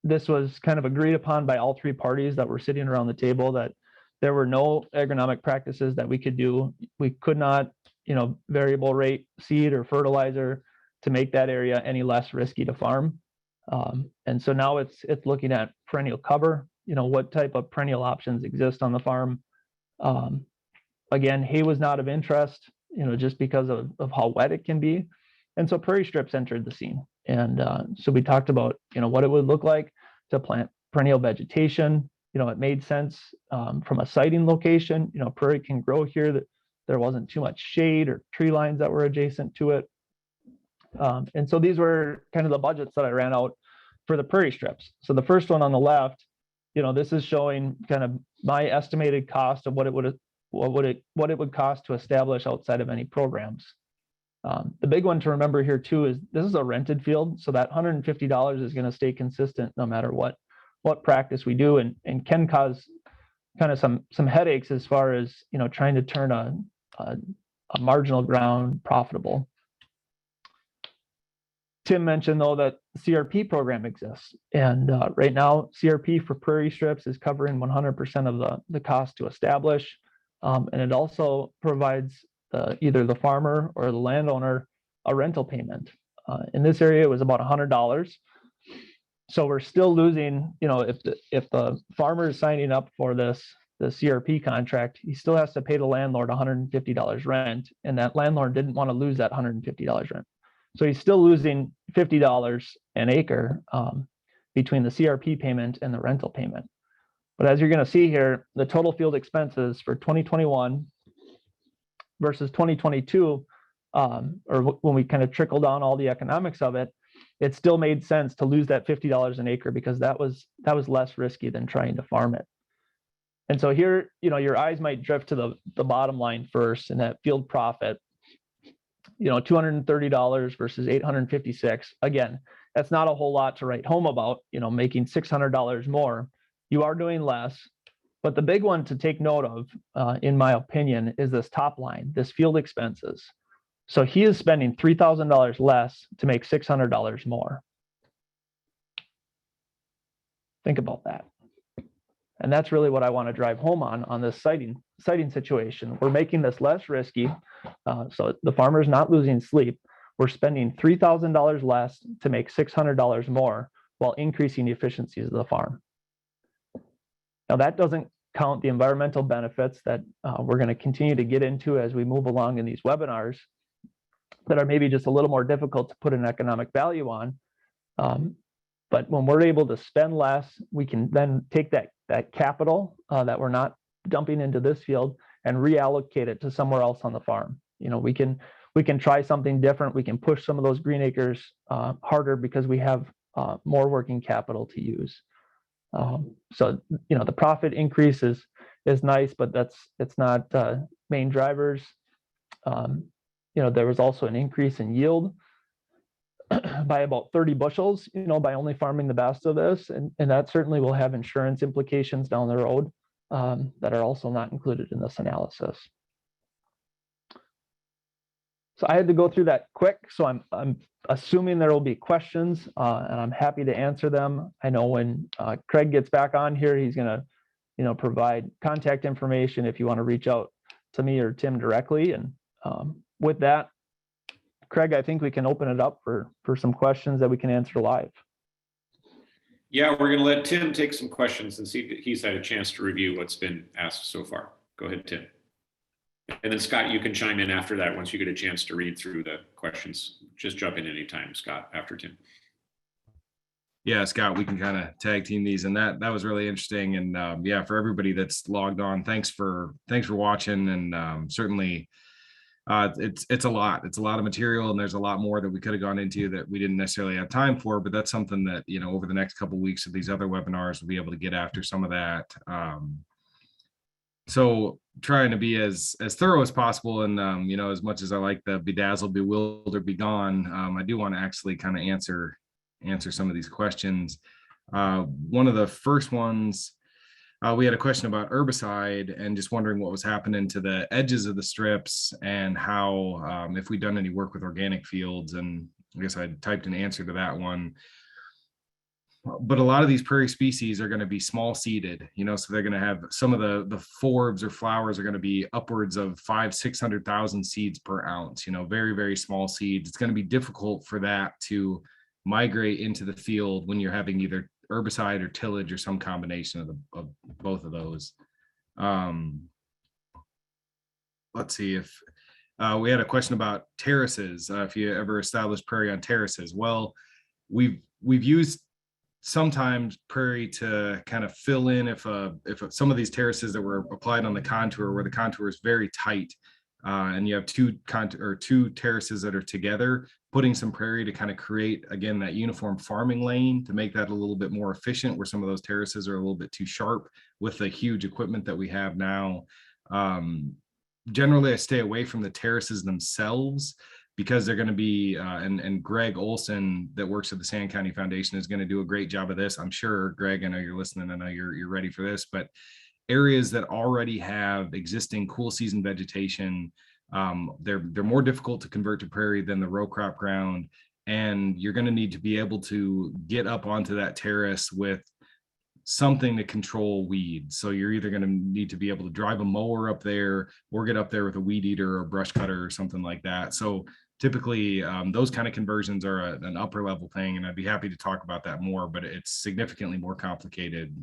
This was kind of agreed upon by all three parties that were sitting around the table, that there were no agronomic practices that we could do. We could not, variable rate seed or fertilizer to make that area any less risky to farm. And so now it's looking at perennial cover, what type of perennial options exist on the farm. Again, hay was not of interest, just because of how wet it can be. And so prairie strips entered the scene. And so we talked about, what it would look like to plant perennial vegetation. It made sense from a siting location. Prairie can grow here, that there wasn't too much shade or tree lines that were adjacent to it. And so these were kind of the budgets that I ran out for the prairie strips. So the first one on the left, this is showing kind of my estimated cost of what it would cost to establish outside of any programs. The big one to remember here too is this is a rented field, so that $150 is going to stay consistent no matter what practice we do, and can cause kind of some headaches as far as trying to turn a marginal ground profitable. Tim mentioned though that CRP program exists, and right now CRP for prairie strips is covering 100% of the cost to establish, and it also provides either the farmer or the landowner a rental payment. In this area, it was about $100. So we're still losing, if the farmer is signing up for the CRP contract, he still has to pay the landlord $150 rent, and that landlord didn't want to lose that $150 rent. So he's still losing $50 an acre between the CRP payment and the rental payment. But as you're going to see here, the total field expenses for 2021 versus 2022, or when we kind of trickle down all the economics of it, it still made sense to lose that $50 an acre because that was less risky than trying to farm it. And so here, your eyes might drift to the bottom line first, and that field profit, $230 versus $856. Again, that's not a whole lot to write home about, making $600 more. You are doing less. But the big one to take note of, in my opinion, is this top line, this field expenses. So he is spending $3,000 less to make $600 more. Think about that. And that's really what I want to drive home on this siting situation. We're making this less risky, so the farmer is not losing sleep. We're spending $3,000 less to make $600 more while increasing the efficiencies of the farm. Now that doesn't count the environmental benefits that we're going to continue to get into as we move along in these webinars that are maybe just a little more difficult to put an economic value on. But when we're able to spend less, we can then take that capital that we're not dumping into this field and reallocate it to somewhere else on the farm. We can try something different. We can push some of those green acres harder because we have more working capital to use. So the profit increase is nice, but it's not main drivers. There was also an increase in yield by about 30 bushels, by only farming the best of this, and that certainly will have insurance implications down the road that are also not included in this analysis. So I had to go through that quick, so I'm assuming there will be questions, and I'm happy to answer them. I know when Craig gets back on here, he's going to provide contact information if you want to reach out to me or Tim directly. And with that, Craig, I think we can open it up for some questions that we can answer live. Yeah, we're going to let Tim take some questions and see if he's had a chance to review what's been asked so far. Go ahead, Tim. And then Scott, you can chime in after that once you get a chance to read through the questions. Just jump in anytime, Scott, after Tim. Yeah, Scott, we can kind of tag team these, and that was really interesting. And yeah, for everybody that's logged on, thanks for watching. And certainly it's a lot. It's a lot of material, and there's a lot more that we could have gone into that we didn't necessarily have time for. But that's something that over the next couple of weeks of these other webinars, we'll be able to get after some of that. So trying to be as thorough as possible, and you know, as much as I like the bedazzled, bewildered, be gone, I do want to actually kind of answer some of these questions. One of the first ones, we had a question about herbicide and just wondering what was happening to the edges of the strips and how, if we'd done any work with organic fields. And I guess I typed an answer to that one. But a lot of these prairie species are going to be small seeded, you know, so they're going to have some of the forbs or flowers are going to be upwards of 500,000-600,000 seeds per ounce, you know, very, very small seeds. It's going to be difficult for that to migrate into the field when you're having either herbicide or tillage or some combination of both of those. Let's see if we had a question about terraces. If you ever established prairie on terraces, well, we've used sometimes prairie to kind of fill in if some of these terraces that were applied on the contour where the contour is very tight, and you have two terraces that are together, putting some prairie to kind of create, again, that uniform farming lane to make that a little bit more efficient, where some of those terraces are a little bit too sharp with the huge equipment that we have now. Generally, I stay away from the terraces themselves, because they're going to be, and Greg Olson that works at the Sand County Foundation is going to do a great job of this. I'm sure, Greg, I know you're listening. I know you're ready for this, but areas that already have existing cool season vegetation, they're more difficult to convert to prairie than the row crop ground. And you're going to need to be able to get up onto that terrace with something to control weeds. So you're either going to need to be able to drive a mower up there or get up there with a weed eater or brush cutter or something like that. So typically those kind of conversions are an upper level thing, and I'd be happy to talk about that more, but it's significantly more complicated.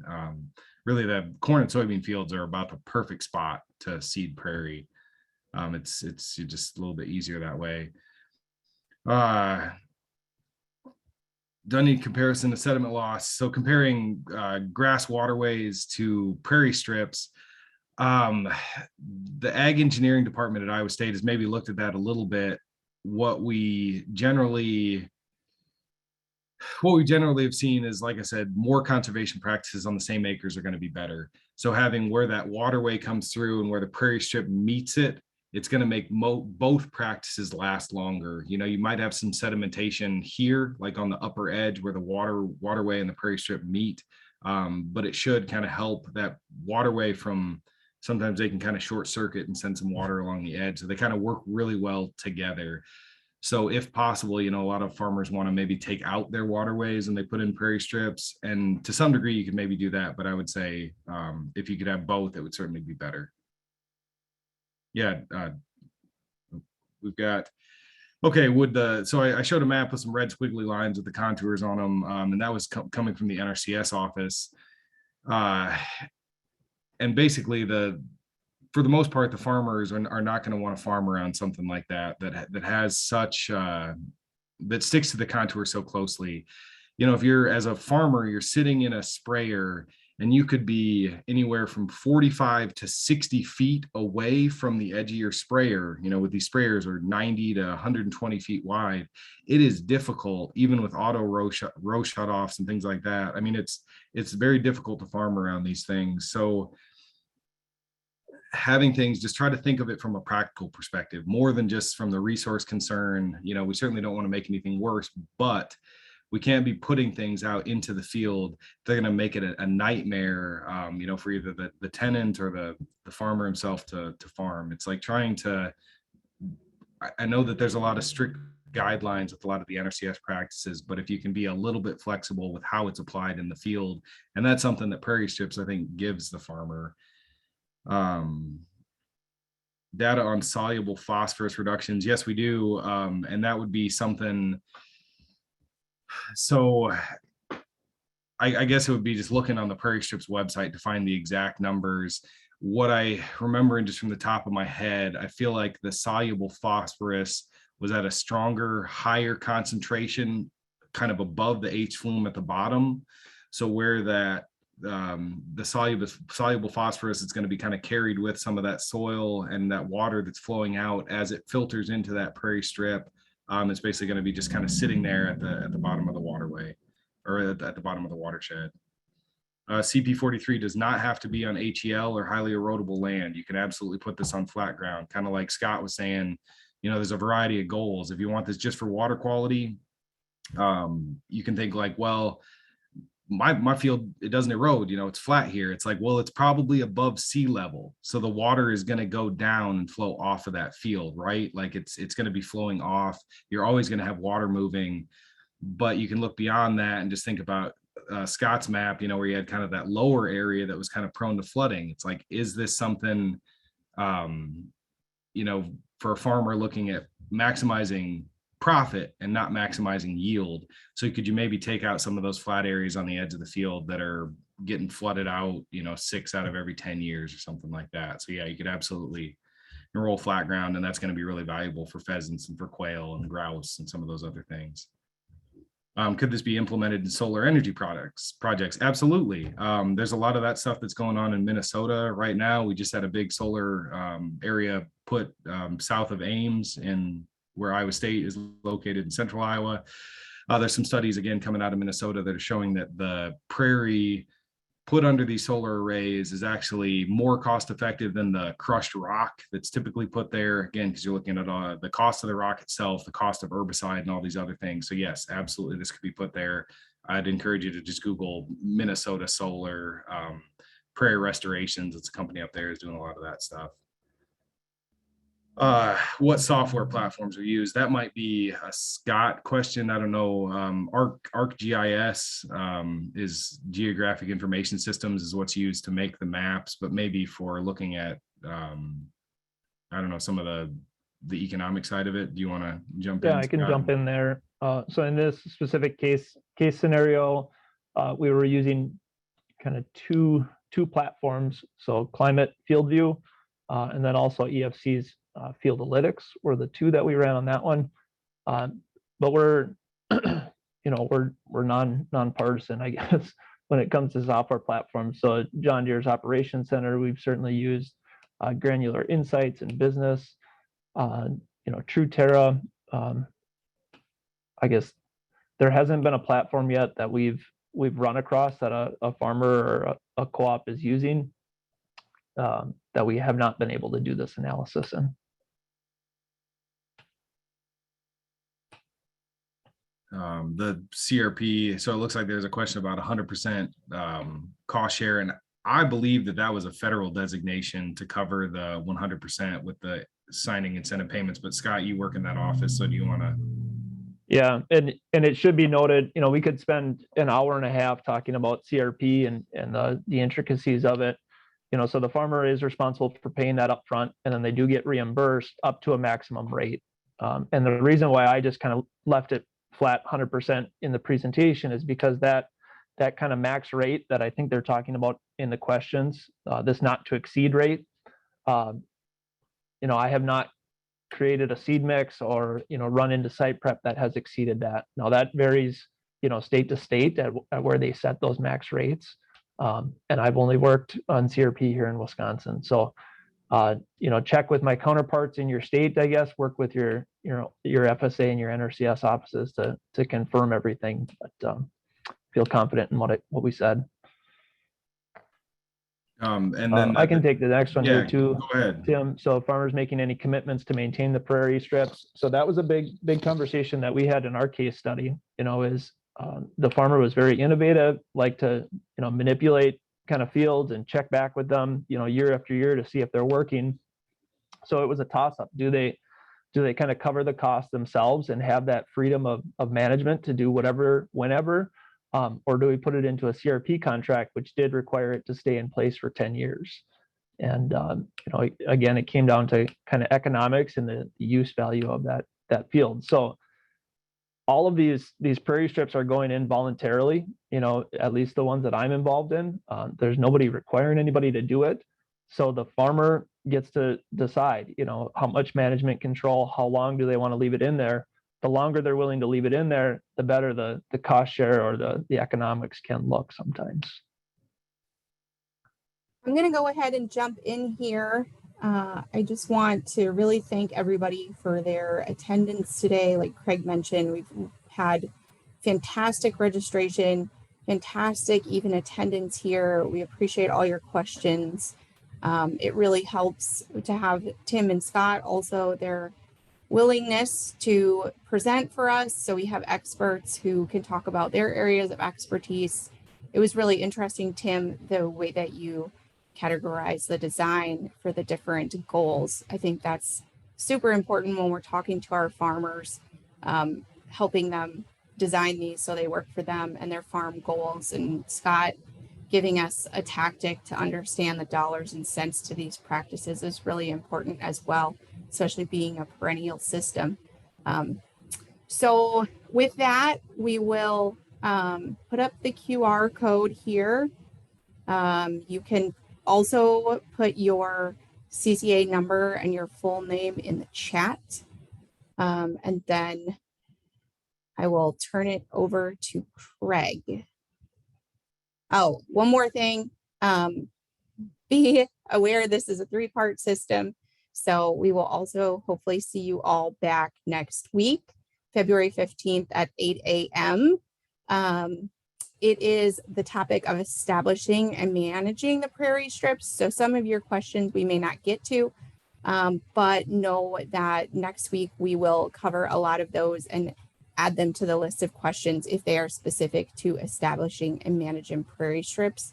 Really, the corn and soybean fields are about the perfect spot to seed prairie. It's just a little bit easier that way. Done any comparison to sediment loss. So comparing grass waterways to prairie strips, the ag engineering department at Iowa State has maybe looked at that a little bit. What we generally have seen is, like I said, more conservation practices on the same acres are going to be better. So having where that waterway comes through and where the prairie strip meets it, it's going to make both practices last longer. You know, you might have some sedimentation here, like on the upper edge where the waterway and the prairie strip meet, but it should kind of help that waterway from, sometimes they can kind of short circuit and send some water along the edge. So they kind of work really well together. So if possible, you know, a lot of farmers want to maybe take out their waterways and they put in prairie strips. And to some degree, you could maybe do that. But I would say if you could have both, it would certainly be better. Yeah, we've got, okay, so I showed a map with some red squiggly lines with the contours on them, and that was coming from the NRCS office. And basically for the most part, the farmers are not going to want to farm around something like that has such, that sticks to the contour so closely. You know, if you're, as a farmer, you're sitting in a sprayer and you could be anywhere from 45 to 60 feet away from the edge of your sprayer. You know, with these sprayers are 90 to 120 feet wide. It is difficult, even with auto row shutoffs and things like that. I mean, it's very difficult to farm around these things. So having things, just try to think of it from a practical perspective, more than just from the resource concern. You know, we certainly don't want to make anything worse, but we can't be putting things out into the field. They're going to make it a nightmare, you know, for either the tenant or the farmer himself to farm. It's like trying to, I know that there's a lot of strict guidelines with a lot of the NRCS practices, but if you can be a little bit flexible with how it's applied in the field, and that's something that Prairie Strips, I think, gives the farmer. Data on soluble phosphorus reductions. Yes, we do. And that would be something. So I guess it would be just looking on the Prairie Strips website to find the exact numbers. What I remember, just from the top of my head, I feel like the soluble phosphorus was at a stronger, higher concentration, kind of above the H flume at the bottom. So where that the soluble phosphorus is going to be kind of carried with some of that soil and that water that's flowing out as it filters into that prairie strip. It's basically going to be just kind of sitting there at the bottom of the waterway, or at the bottom of the watershed. CP43 does not have to be on HEL or highly erodible land. You can absolutely put this on flat ground, kind of like Scott was saying. There's a variety of goals. If you want this just for water quality, you can think like, well, my field, it doesn't erode, it's flat here. It's like, well, it's probably above sea level, so the water is going to go down and flow off of that field, right? Like it's going to be flowing off. You're always going to have water moving, but you can look beyond that and just think about Scott's map, where you had kind of that lower area that was kind of prone to flooding. It's like, is this something, for a farmer looking at maximizing profit and not maximizing yield? So could you maybe take out some of those flat areas on the edge of the field that are getting flooded out, 6 out of every 10 years or something like that? So yeah, you could absolutely enroll flat ground, and that's going to be really valuable for pheasants and for quail and grouse and some of those other things. Could this be implemented in solar energy projects? Absolutely. There's a lot of that stuff that's going on in Minnesota right now. We just had a big solar area put south of Ames, in where Iowa State is located in central Iowa. There's some studies again coming out of Minnesota that are showing that the prairie put under these solar arrays is actually more cost effective than the crushed rock that's typically put there, again, because you're looking at the cost of the rock itself, the cost of herbicide, and all these other things. So yes, absolutely, this could be put there. I'd encourage you to just Google Minnesota solar prairie restorations. It's a company up there is doing a lot of that stuff. What software platforms are used? That might be a Scott question. I don't know. ArcGIS is Geographic Information Systems is what's used to make the maps, but maybe for looking at I don't know, some of the economic side of it. Do you want to jump in? Yeah, I can jump in there. So in this specific case scenario, we were using kind of two platforms. So Climate Field View, and then also EFC's Field Analytics were the two that we ran on that one. But we're, we're nonpartisan, I guess, when it comes to software platforms. So John Deere's Operations Center, we've certainly used Granular Insights in business, TrueTerra. I guess there hasn't been a platform yet that we've run across that a farmer or a co-op is using that we have not been able to do this analysis in. The CRP, so it looks like there's a question about 100% cost share, and I believe that was a federal designation to cover the 100% with the signing incentive payments. But Scott, you work in that office, so do you want to? Yeah, and it should be noted, we could spend an hour and a half talking about CRP and the intricacies of it. So the farmer is responsible for paying that up front, and then they do get reimbursed up to a maximum rate. And the reason why I just kind of left it flat 100% in the presentation is because that kind of max rate that I think they're talking about in the questions, this not to exceed rate, I have not created a seed mix or run into site prep that has exceeded that. Now that varies state to state at where they set those max rates, and I've only worked on CRP here in Wisconsin. So check with my counterparts in your state, I guess, work with your FSA and your NRCS offices to confirm everything, but feel confident in what we said. And then I can take the next one here too, go ahead. Tim. So farmers making any commitments to maintain the prairie strips. So that was a big conversation that we had in our case study, is the farmer was very innovative, like to, manipulate kind of fields and check back with them, year after year to see if they're working. So it was a toss up. Do they kind of cover the cost themselves and have that freedom of management to do whatever, whenever, or do we put it into a CRP contract, which did require it to stay in place for 10 years? And, again, it came down to kind of economics and the use value of that field. So all of these prairie strips are going in voluntarily, at least the ones that I'm involved in. There's nobody requiring anybody to do it. So the farmer gets to decide, how much management control, how long do they want to leave it in there? The longer they're willing to leave it in there, the better the cost share or the economics can look sometimes. I'm going to go ahead and jump in here. I just want to really thank everybody for their attendance today. Like Craig mentioned, we've had fantastic registration. fantastic even attendance here. We appreciate all your questions. It really helps to have Tim and Scott also their willingness to present for us. So we have experts who can talk about their areas of expertise. It was really interesting, Tim, the way that you categorize the design for the different goals. I think that's super important when we're talking to our farmers, helping them design these so they work for them and their farm goals. And Scott giving us a tactic to understand the dollars and cents to these practices is really important as well, especially being a perennial system. So with that, we will put up the QR code here. You can also put your CCA number and your full name in the chat. And then I will turn it over to Craig. Oh, one more thing. Be aware this is a 3-part system. So we will also hopefully see you all back next week, February 15th at 8 a.m. It is the topic of establishing and managing the prairie strips. So some of your questions we may not get to, but know that next week we will cover a lot of those and add them to the list of questions if they are specific to establishing and managing prairie strips.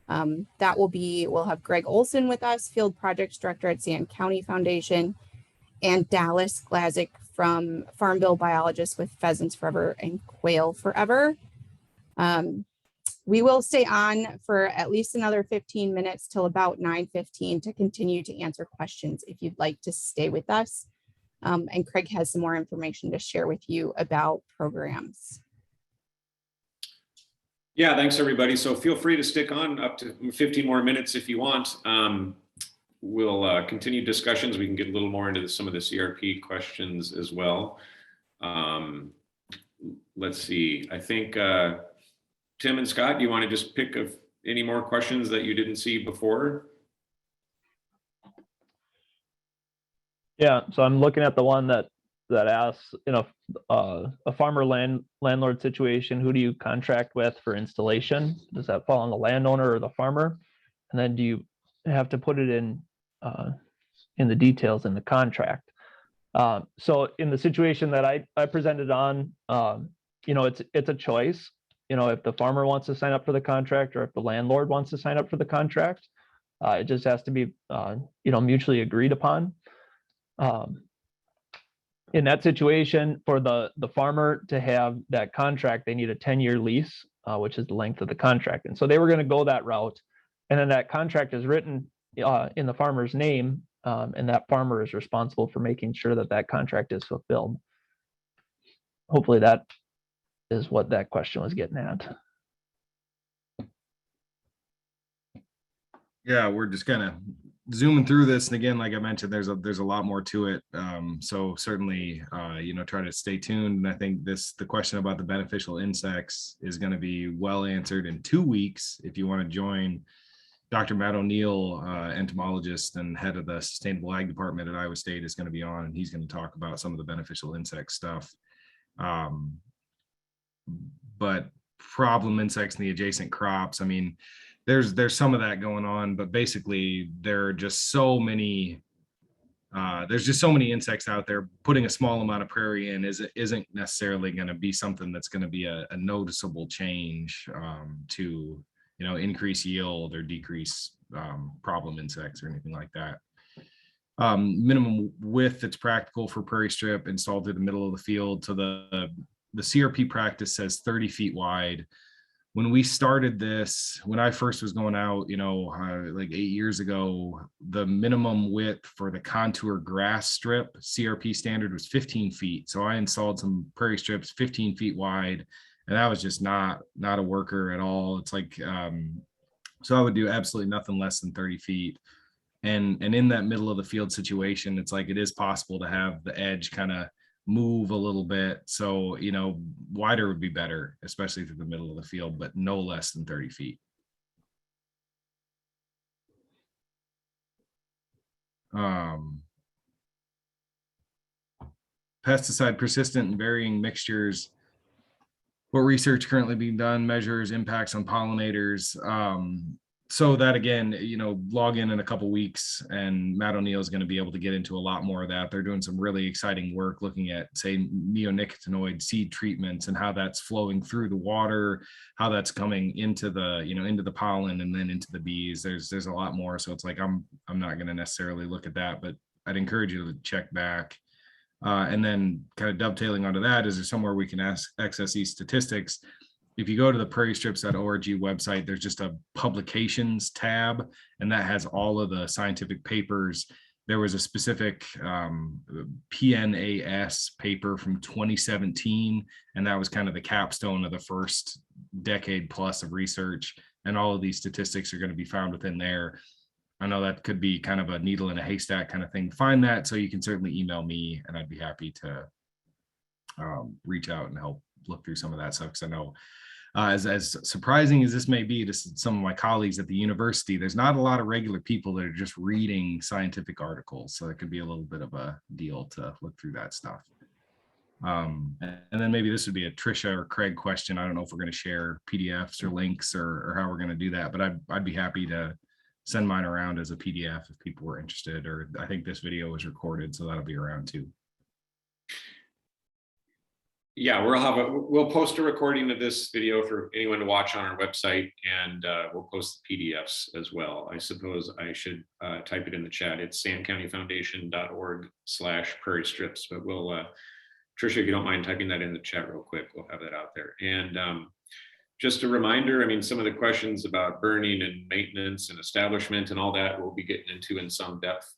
That will be, we'll have Greg Olson with us, Field Projects Director at Sand County Foundation, and Dallas Glazik from Farm Bill Biologist with Pheasants Forever and Quail Forever. We will stay on for at least another 15 minutes till about 9:15 to continue to answer questions if you'd like to stay with us. And Craig has some more information to share with you about programs. Yeah, thanks everybody. So feel free to stick on up to 15 more minutes if you want. We'll continue discussions. We can get a little more into some of the CRP questions as well. Let's see. I think Tim and Scott, do you want to just pick of any more questions that you didn't see before? Yeah, so I'm looking at the one that asks, a farmer landlord situation, who do you contract with for installation? Does that fall on the landowner or the farmer? And then do you have to put it in the details in the contract? So in the situation that I presented on, it's a choice. If the farmer wants to sign up for the contract or if the landlord wants to sign up for the contract, it just has to be mutually agreed upon. In that situation, for the farmer to have that contract, they need a 10-year lease, which is the length of the contract. And so they were going to go that route. And then that contract is written in the farmer's name, and that farmer is responsible for making sure that that contract is fulfilled. Hopefully that is what that question was getting at. Yeah, we're just kind of zooming through this, and again, like I mentioned, there's a lot more to it. So certainly, try to stay tuned. And I think the question about the beneficial insects is going to be well answered in 2 weeks. If you want to join Dr. Matt O'Neill, entomologist and head of the Sustainable Ag Department at Iowa State, is going to be on, and he's going to talk about some of the beneficial insect stuff. But problem insects in the adjacent crops, I mean, there's some of that going on, but basically there are just so many there's just so many insects out there. Putting a small amount of prairie in isn't necessarily going to be something that's going to be a noticeable change to increase yield or decrease problem insects or anything like that. Minimum width that's practical for prairie strip installed through the middle of the field. So the CRP practice says 30 feet wide. When we started this, when I first was going out, like 8 years ago, the minimum width for the contour grass strip CRP standard was 15 feet. So I installed some prairie strips 15 feet wide, and that was just not a worker at all. It's like, so I would do absolutely nothing less than 30 feet. And in that middle of the field situation, it's like it is possible to have the edge kind of move a little bit. So, wider would be better, especially through the middle of the field, but no less than 30 feet. Pesticide persistent and varying mixtures. what research currently being done, measures impacts on pollinators. So that again, log in a couple weeks, and Matt O'Neill is going to be able to get into a lot more of that. They're doing some really exciting work looking at, say, neonicotinoid seed treatments and how that's flowing through the water, how that's coming into the, into the pollen and then into the bees. There's a lot more. So it's like, I'm not going to necessarily look at that, but I'd encourage you to check back. And then kind of dovetailing onto that, is there somewhere we can access these statistics? If you go to the prairiestrips.org website, there's just a publications tab, and that has all of the scientific papers. There was a specific PNAS paper from 2017, and that was kind of the capstone of the first decade plus of research. And all of these statistics are going to be found within there. I know that could be kind of a needle in a haystack kind of thing. Find that, so you can certainly email me, and I'd be happy to reach out and help look through some of that stuff. Because I know, as surprising as this may be to some of my colleagues at the university, there's not a lot of regular people that are just reading scientific articles. So it could be a little bit of a deal to look through that stuff. And then maybe this would be a Trisha or Craig question. I don't know if we're going to share PDFs or links or how we're going to do that, but I'd be happy to send mine around as a PDF if people were interested. Or I think this video was recorded, so that'll be around too. Yeah, we'll post a recording of this video for anyone to watch on our website, and we'll post the PDFs as well. I suppose I should type it in the chat. It's sandcountyfoundation.org/prairie strips, but we'll, Trisha, if you don't mind typing that in the chat real quick, we'll have that out there. And just a reminder, I mean, some of the questions about burning and maintenance and establishment and all that we'll be getting into in some depth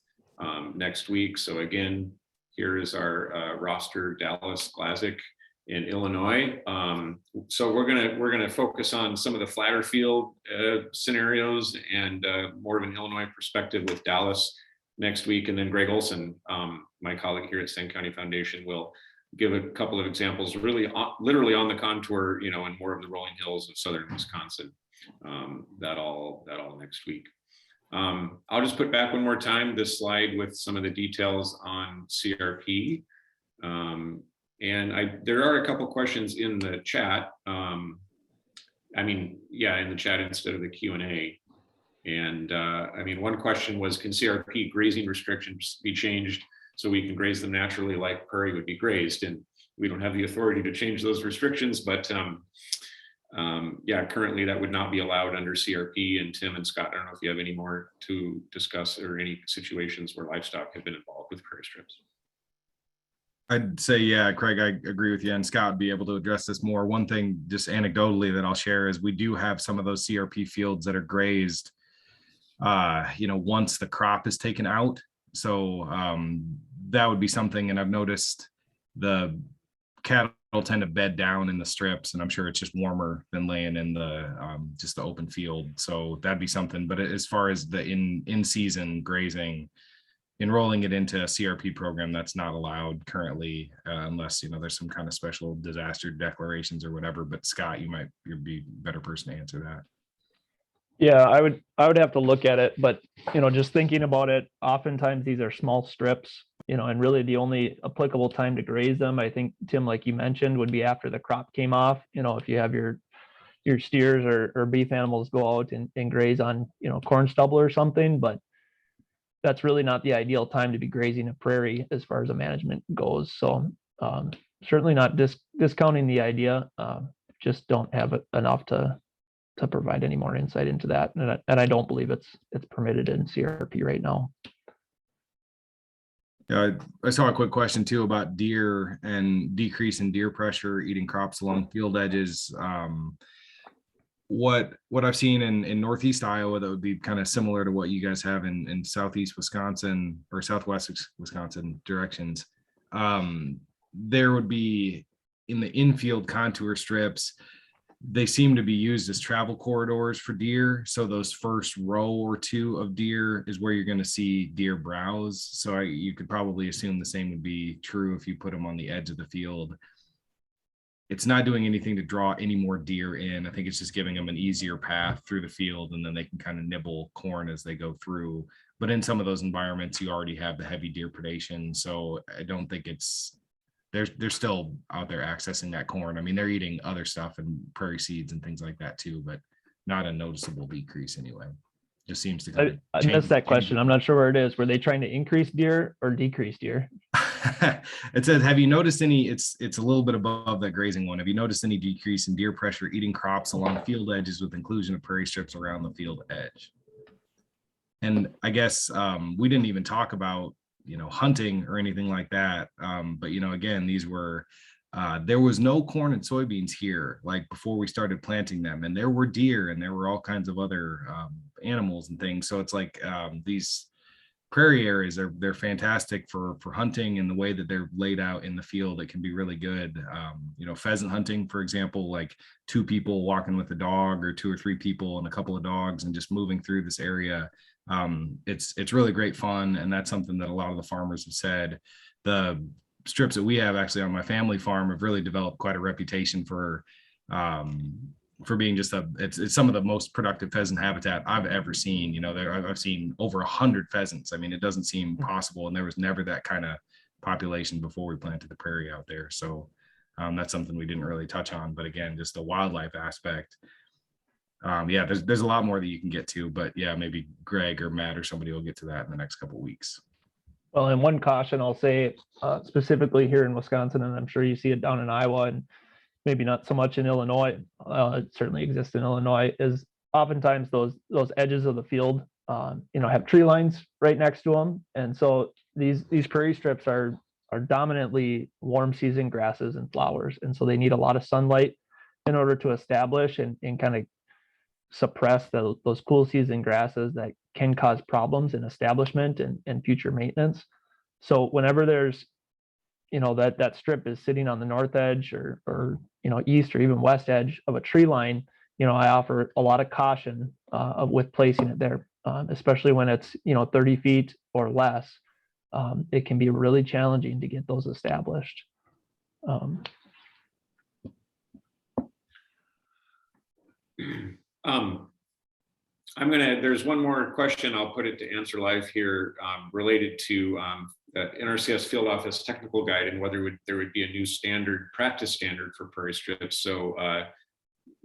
next week. So again, here is our roster: Dallas, Glazick, in Illinois. So we're gonna focus on some of the flatter field scenarios and more of an Illinois perspective with Dallas next week. And then Greg Olson, my colleague here at Sand County Foundation, will give a couple of examples, really literally on the contour, and more of the rolling hills of southern Wisconsin. That all next week. I'll just put back one more time this slide with some of the details on CRP. And there are a couple questions in the chat. In the chat instead of the Q&A. And one question was, can CRP grazing restrictions be changed so we can graze them naturally like prairie would be grazed? And we don't have the authority to change those restrictions, but currently that would not be allowed under CRP. And Tim and Scott, I don't know if you have any more to discuss or any situations where livestock have been involved with prairie strips. I'd say, yeah, Craig, I agree with you, and Scott would be able to address this more. One thing just anecdotally that I'll share is we do have some of those CRP fields that are grazed, once the crop is taken out. So that would be something, and I've noticed the cattle tend to bed down in the strips, and I'm sure it's just warmer than laying in the just the open field. So that'd be something. But as far as the in-season grazing, enrolling it into a CRP program, that's not allowed currently, unless there's some kind of special disaster declarations or whatever. But Scott, you'd be a better person to answer that. Yeah, I would have to look at it, but just thinking about it, oftentimes these are small strips, and really the only applicable time to graze them, I think, Tim, like you mentioned, would be after the crop came off. If you have your steers or beef animals go out and graze on corn stubble or something, but that's really not the ideal time to be grazing a prairie as far as the management goes. So certainly not discounting the idea, just don't have enough to provide any more insight into that. And I don't believe it's permitted in CRP right now. Yeah, I saw a quick question too about deer and decrease in deer pressure eating crops along field edges. What I've seen in Northeast Iowa that would be kind of similar to what you guys have in Southeast Wisconsin or Southwest Wisconsin directions. There would be in the infield contour strips, they seem to be used as travel corridors for deer. So those first row or two of deer is where you're going to see deer browse. So you could probably assume the same would be true if you put them on the edge of the field. It's not doing anything to draw any more deer in. I think it's just giving them an easier path through the field, and then they can kind of nibble corn as they go through. But in some of those environments, you already have the heavy deer predation. So I don't think it's they're still out there accessing that corn. I mean, they're eating other stuff and prairie seeds and things like that too, but not a noticeable decrease anyway. Just seems to kind I of missed that question. I'm not sure where it is. Were they trying to increase deer or decrease deer? It says, have you noticed any, it's a little bit above that grazing one. Have you noticed any decrease in deer pressure eating crops along field edges with inclusion of prairie strips around the field edge? And I guess we didn't even talk about, hunting or anything like that. But, again, these were, there was no corn and soybeans here, like before we started planting them. And there were deer and there were all kinds of other animals and things. So it's like these prairie areas, they're fantastic for hunting, and the way that they're laid out in the field, it can be really good. Pheasant hunting, for example, like 2 people walking with a dog or 2 or 3 people and a couple of dogs and just moving through this area. It's really great fun. And that's something that a lot of the farmers have said. The strips that we have actually on my family farm have really developed quite a reputation for being just it's some of the most productive pheasant habitat I've ever seen. I've seen over 100 pheasants. I mean, it doesn't seem possible, and there was never that kind of population before we planted the prairie out there. So that's something we didn't really touch on, but again, just the wildlife aspect. There's a lot more that you can get to, but yeah, maybe Greg or Matt or somebody will get to that in the next couple of weeks. Well, and one caution I'll say specifically here in Wisconsin, and I'm sure you see it down in Iowa and maybe not so much in Illinois, it certainly exists in Illinois, is oftentimes those edges of the field, have tree lines right next to them. And so these prairie strips are dominantly warm season grasses and flowers. And so they need a lot of sunlight in order to establish and kind of suppress those cool season grasses that can cause problems in establishment and future maintenance. So whenever there's, that strip is sitting on the north edge or east or even west edge of a tree line, I offer a lot of caution with placing it there, especially when it's 30 feet or less. It can be really challenging to get those established. There's one more question. I'll put it to answer live here related to the NRCS field office technical guide and whether there would be a new practice standard for prairie strips. So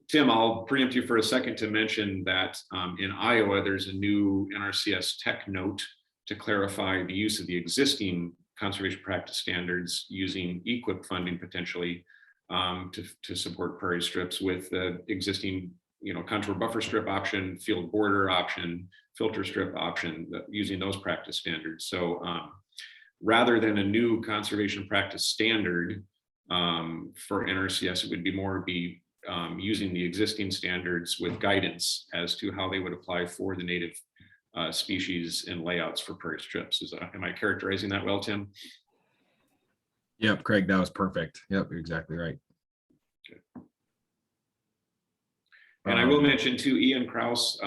Tim, I'll preempt you for a second to mention that in Iowa, there's a new NRCS tech note to clarify the use of the existing conservation practice standards using EQIP funding potentially to support prairie strips with the existing contour buffer strip option, field border option, filter strip option, using those practice standards. So rather than a new conservation practice standard for NRCS, it would be using the existing standards with guidance as to how they would apply for the native species and layouts for prairie strips. Am I characterizing that well, Tim? Yep, Craig, that was perfect. Yep, you're exactly right. Okay. And I will mention too, Ian Kraus,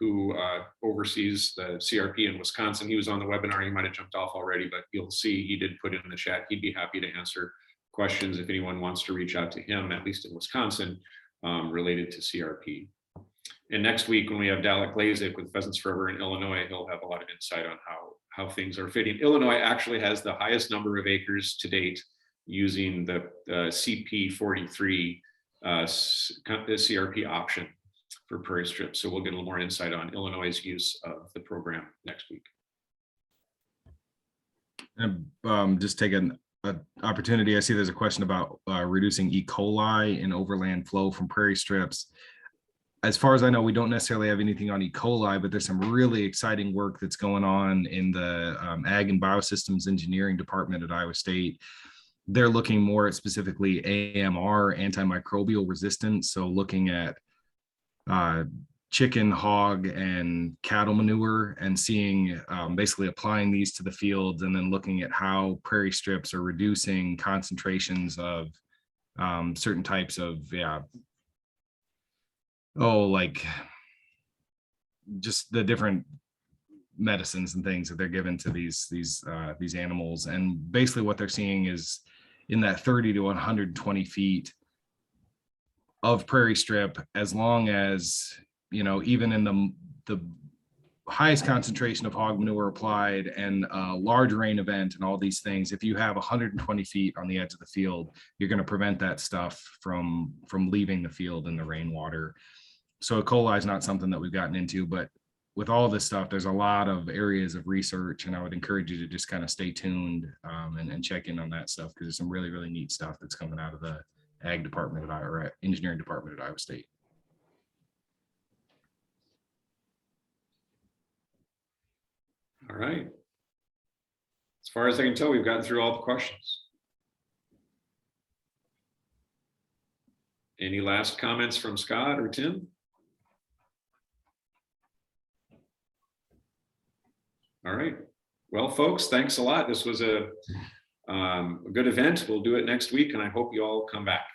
who oversees the CRP in Wisconsin. He was on the webinar. He might have jumped off already, but you'll see he did put it in the chat. He'd be happy to answer questions if anyone wants to reach out to him, at least in Wisconsin, related to CRP. And next week, when we have Dalek Glazik with Pheasants Forever in Illinois, he'll have a lot of insight on how things are fitting. Illinois actually has the highest number of acres to date using the CP43 the CRP option for prairie strips. So we'll get a little more insight on Illinois' use of the program next week. And just take an opportunity. I see there's a question about reducing E. coli in overland flow from prairie strips. As far as I know, we don't necessarily have anything on E. coli, but there's some really exciting work that's going on in the Ag and Biosystems Engineering Department at Iowa State. They're looking more at specifically AMR, antimicrobial resistance. So looking at chicken, hog, and cattle manure and seeing basically applying these to the fields and then looking at how prairie strips are reducing concentrations of certain types of, like just the different medicines and things that they're given to these animals. And basically what they're seeing is in that 30 to 120 feet of prairie strip, as long as, even in the highest concentration of hog manure applied and a large rain event and all these things, if you have 120 feet on the edge of the field, you're going to prevent that stuff from leaving the field in the rainwater. So E. coli is not something that we've gotten into, but with all this stuff, there's a lot of areas of research, and I would encourage you to just kind of stay tuned and check in on that stuff, because there's some really, really neat stuff that's coming out of the ag department at Iowa, or engineering department at Iowa State. All right. As far as I can tell, we've gotten through all the questions. Any last comments from Scott or Tim? All right. Well, folks, thanks a lot. This was a good event. We'll do it next week, and I hope you all come back.